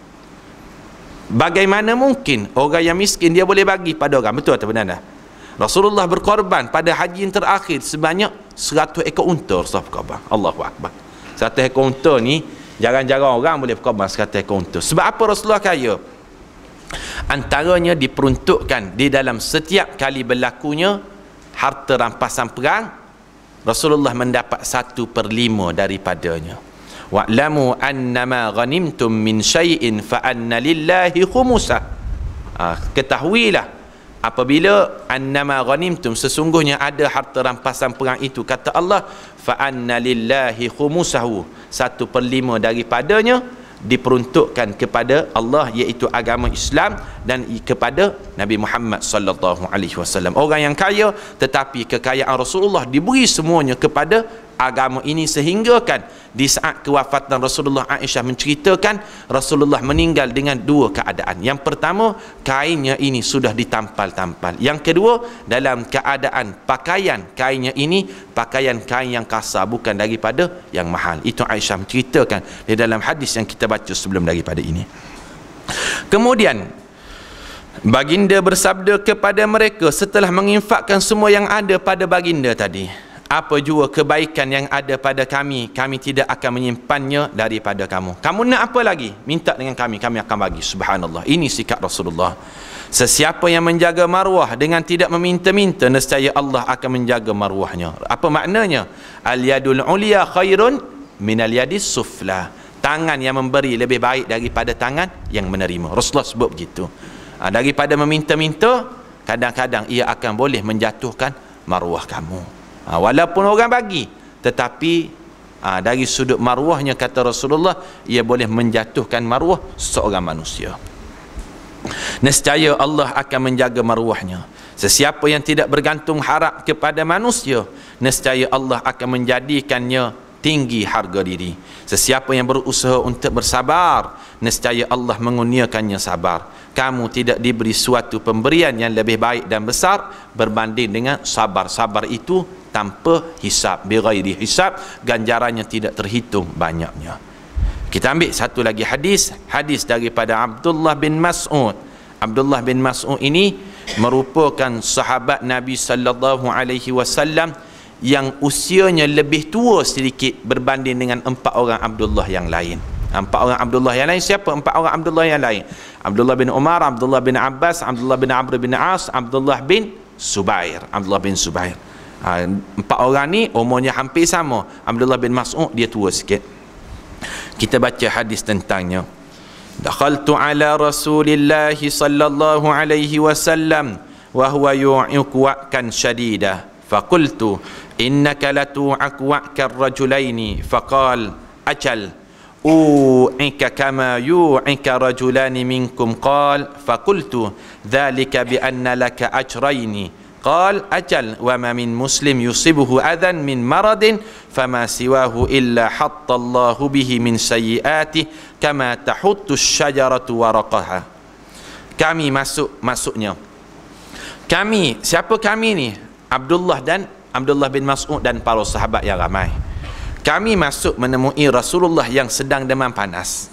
Bagaimana mungkin orang yang miskin dia boleh bagi pada orang? Betul atau benar? Rasulullah berkorban pada haji yang terakhir sebanyak 100 ekor unta. Rasulullah berkorban. Allahu Akbar. 100 ekor unta ni jarang-jarang orang boleh berkorban 100 ekor unta. Sebab apa Rasulullah kaya? Antaranya diperuntukkan di dalam setiap kali berlakunya harta rampasan perang, Rasulullah mendapat 1/5 daripadanya. Wa'lamu annama ghanimtum min syai'in fa anna lillahi khumusah. Ketahuilah apabila annama ghanimtum, sesungguhnya ada harta rampasan perang itu, kata Allah, fa anna lillahi khumusahu, 1/5 daripadanya diperuntukkan kepada Allah, iaitu agama Islam dan kepada Nabi Muhammad sallallahu alaihi wasallam. Orang yang kaya, tetapi kekayaan Rasulullah diberi semuanya kepada agama ini, sehingga kan di saat kewafatan Rasulullah, Aisyah menceritakan Rasulullah meninggal dengan 2 keadaan. Yang pertama, kainnya ini sudah ditampal-tampal. Yang kedua, dalam keadaan pakaian kainnya ini pakaian kain yang kasar, bukan daripada yang mahal. Itu Aisyah menceritakan di dalam hadis yang kita baca sebelum daripada ini. Kemudian baginda bersabda kepada mereka setelah menginfakkan semua yang ada pada baginda tadi, apa jua kebaikan yang ada pada kami, kami tidak akan menyimpannya daripada kamu. Kamu nak apa lagi? Minta dengan kami, kami akan bagi. Subhanallah. Ini sikap Rasulullah. Sesiapa yang menjaga maruah dengan tidak meminta-minta, nescaya Allah akan menjaga maruahnya. Apa maknanya? Al-yadul ulia khairun minal yadis sufla. Tangan yang memberi lebih baik daripada tangan yang menerima. Rasulullah sebut begitu. Daripada meminta-minta, kadang-kadang ia akan boleh menjatuhkan maruah kamu. Walaupun orang bagi, tetapi dari sudut maruahnya, kata Rasulullah, ia boleh menjatuhkan maruah seorang manusia. Nescaya Allah akan menjaga maruahnya. Sesiapa yang tidak bergantung harap kepada manusia, nescaya Allah akan menjadikannya tinggi harga diri. Sesiapa yang berusaha untuk bersabar, nescaya Allah mengurniakannya sabar. Kamu tidak diberi suatu pemberian yang lebih baik dan besar berbanding dengan sabar. Sabar itu tanpa hisab, bighairi hisab, ganjarannya tidak terhitung banyaknya. Kita ambil satu lagi hadis daripada Abdullah bin Mas'ud. Abdullah bin Mas'ud ini merupakan sahabat Nabi sallallahu alaihi wasallam yang usianya lebih tua sedikit berbanding dengan 4 orang Abdullah yang lain. 4 orang Abdullah yang lain, siapa 4 orang Abdullah yang lain? Abdullah bin Umar, Abdullah bin Abbas, Abdullah bin Amr bin As, Abdullah bin Zubair. 4 orang ni umurnya hampir sama. Abdullah bin Mas'ud dia tua sikit. Kita baca hadis tentangnya. Dakhaltu ala Rasulillah sallallahu alaihi wasallam wa huwa yu'iku wa'kan shadida. Faqultu innaka latu'ak wa'ka ar-rajulaini. Faqal ajal u'ika kama yu'ika rajulani minkum. Qal faqultu dhalika bi anna laka ajraini. قال أجل وما من مسلم يصيبه أذى من مرض فما سواه إلا حط الله به من سيئاته كما تحط الشجرة ورقها. Kami masuknya. Kami, siapa kami ni? Abdullah bin Mas'ud dan para sahabat yang ramai. Kami masuk menemui Rasulullah yang sedang demam panas.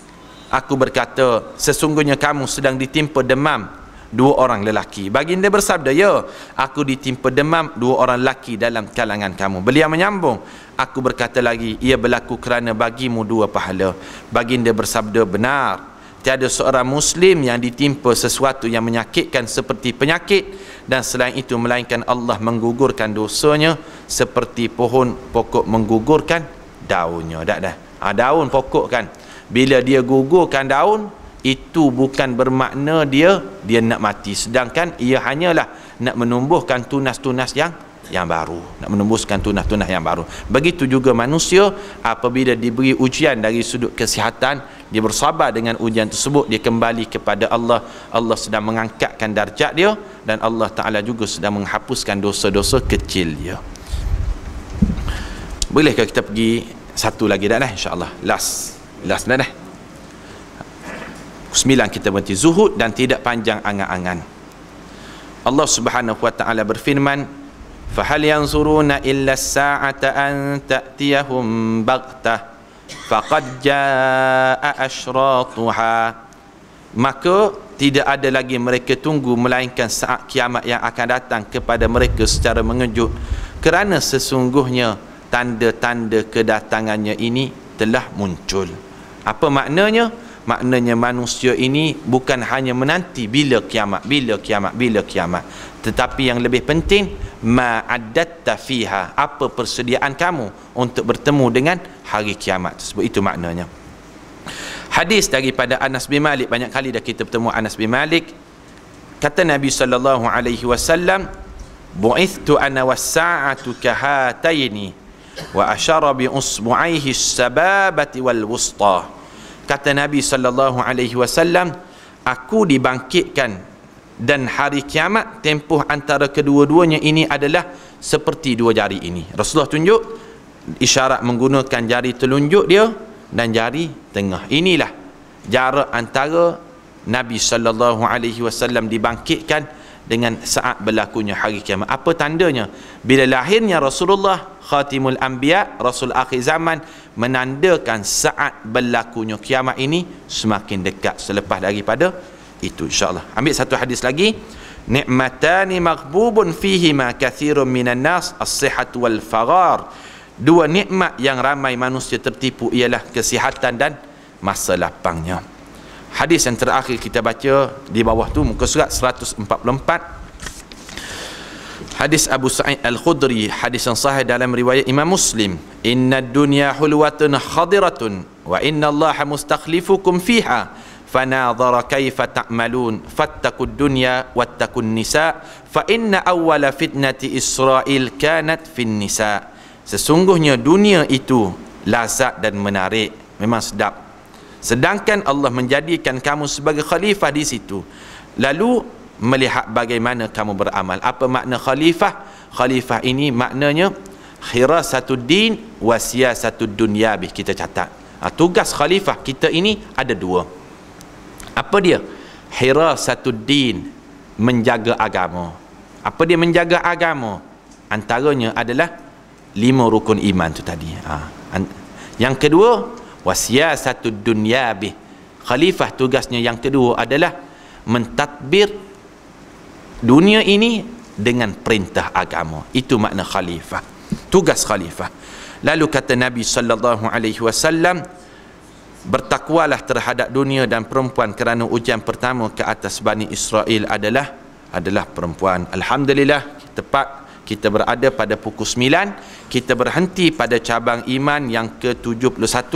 Aku berkata, sesungguhnya kamu sedang ditimpa demam 2 orang lelaki. Baginda bersabda, ya, aku ditimpa demam 2 orang lelaki dalam kalangan kamu. Beliau menyambung, aku berkata lagi, ia berlaku kerana bagimu 2 pahala. Baginda bersabda, benar, tiada seorang Muslim yang ditimpa sesuatu yang menyakitkan seperti penyakit, dan selain itu melainkan Allah menggugurkan dosanya seperti pokok menggugurkan daunnya. Daun pokok kan, bila dia gugurkan daun, itu bukan bermakna dia nak mati, sedangkan ia hanyalah nak menumbuhkan tunas-tunas yang baru, nak menumbuhkan tunas-tunas yang baru. Begitu juga manusia, apabila diberi ujian dari sudut kesihatan, dia bersabar dengan ujian tersebut, dia kembali kepada Allah. Allah sedang mengangkatkan darjat dia, dan Allah Ta'ala juga sedang menghapuskan dosa-dosa kecil dia. Bolehkah kita pergi satu lagi dah insya-Allah? Last dah. 9 kita berhenti. Zuhud dan tidak panjang angan-angan. Allah Subhanahu wa ta'ala berfirman, fahal yanzuruna illa as-sa'ata an ta'tiyahum baghtah faqad jaa'a asyratuha. Maka tidak ada lagi mereka tunggu melainkan saat kiamat yang akan datang kepada mereka secara mengejut, kerana sesungguhnya tanda-tanda kedatangannya ini telah muncul. Apa maknanya? Maknanya manusia ini bukan hanya menanti bila kiamat, tetapi yang lebih penting, ma'adatta fiha, apa persediaan kamu untuk bertemu dengan hari kiamat tersebut. Itu maknanya. Hadis daripada Anas bin Malik, banyak kali dah kita bertemu Anas bin Malik. Kata Nabi sallallahu alaihi wasallam, bu'ithtu ana was-sa'atu kahataini wa asyara bi usbu'aihi as-sababati wal wusta. Kata Nabi sallallahu alaihi wasallam, aku dibangkitkan dan hari kiamat tempoh antara kedua-duanya ini adalah seperti dua jari ini. Rasulullah tunjuk isyarat menggunakan jari telunjuk dia dan jari tengah. Inilah jarak antara Nabi sallallahu alaihi wasallam dibangkitkan dengan saat berlakunya hari kiamat. Apa tandanya? Bila lahirnya Rasulullah Khatimul Anbiya, Rasul akhir zaman, menandakan saat berlakunya kiamat ini semakin dekat selepas daripada itu, insya-Allah. Ambil satu hadis lagi. Ni'matani maghbubun fihima kathirun minan nas, as-sihhatu wal faghar. Dua nikmat yang ramai manusia tertipu ialah kesihatan dan masa lapangnya. Hadis yang terakhir kita baca di bawah tu, muka surat 144. Hadis Abu Sa'id Al-Khudri, hadis yang sahih dalam riwayat Imam Muslim. Inna dunya hulwatun khadiratun wa inna Allaha mustakhlifukum fiha fanadhara kaifa ta'malun fattaqud dunya wattaqun nisa fa inna awwala fitnati Israel kanat fin nisa. Sesungguhnya dunia itu lazat dan menarik, memang sedap. Sedangkan Allah menjadikan kamu sebagai khalifah di situ, lalu melihat bagaimana kamu beramal. Apa makna khalifah? Khalifah ini maknanya khirasatud din wa siyasatud dunyabih. Kita catat, tugas khalifah kita ini ada dua. Apa dia? Khirasatud din, menjaga agama. Apa dia menjaga agama? Antaranya adalah 5 rukun iman tu tadi. Yang kedua, wasiyasatud dunyabih. Khalifah tugasnya yang kedua adalah mentadbir dunia ini dengan perintah agama. Itu makna khalifah, tugas khalifah. Lalu kata Nabi sallallahu alaihi wasallam, bertakwalah terhadap dunia dan perempuan, kerana ujian pertama ke atas Bani Israel adalah perempuan. Alhamdulillah, tepat kita berada pada pukul 9. Kita berhenti pada cabang iman yang ke-71.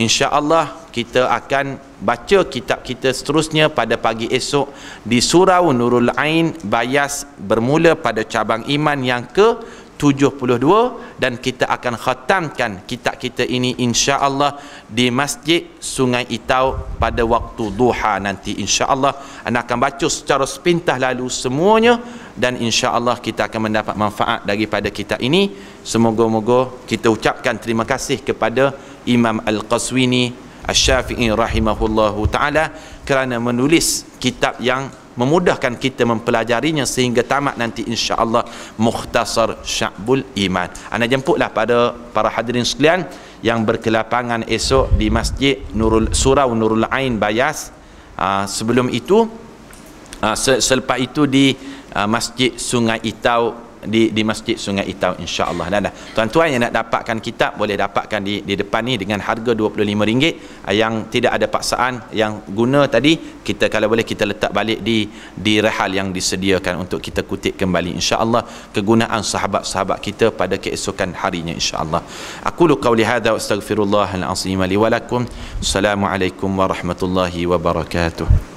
InsyaAllah kita akan baca kitab kita seterusnya pada pagi esok di Surau Nurul Ain Bayas, bermula pada cabang iman yang ke-72, dan kita akan khatamkan kitab kita ini insya-Allah di Masjid Sungai Itau pada waktu duha nanti. Insya-Allah anda akan baca secara sepintas lalu semuanya, dan insya-Allah kita akan mendapat manfaat daripada kitab ini. Semoga-moga kita ucapkan terima kasih kepada Imam Al-Qaswini Asy-Syafi'i rahimahullahu taala kerana menulis kitab yang memudahkan kita mempelajarinya sehingga tamat nanti insya-Allah Mukhtasar Sya'bul Iman. Anda jemputlah pada para hadirin sekalian yang berkelapangan esok di Masjid Surau Nurul Ain Bayas. Sebelum itu, selepas itu di Masjid Sungai Itau, di Masjid Sungai Itau insya-Allah. Dan tuan-tuan yang nak dapatkan kitab boleh dapatkan di depan ni dengan harga RM25. Yang tidak ada paksaan, yang guna tadi kita kalau boleh kita letak balik di rehal yang disediakan untuk kita kutip kembali insya-Allah kegunaan sahabat-sahabat kita pada keesokan harinya insya-Allah. Aqulu qauli hadza wa astaghfirullahal azim li wa lakum. Assalamualaikum warahmatullahi wabarakatuh.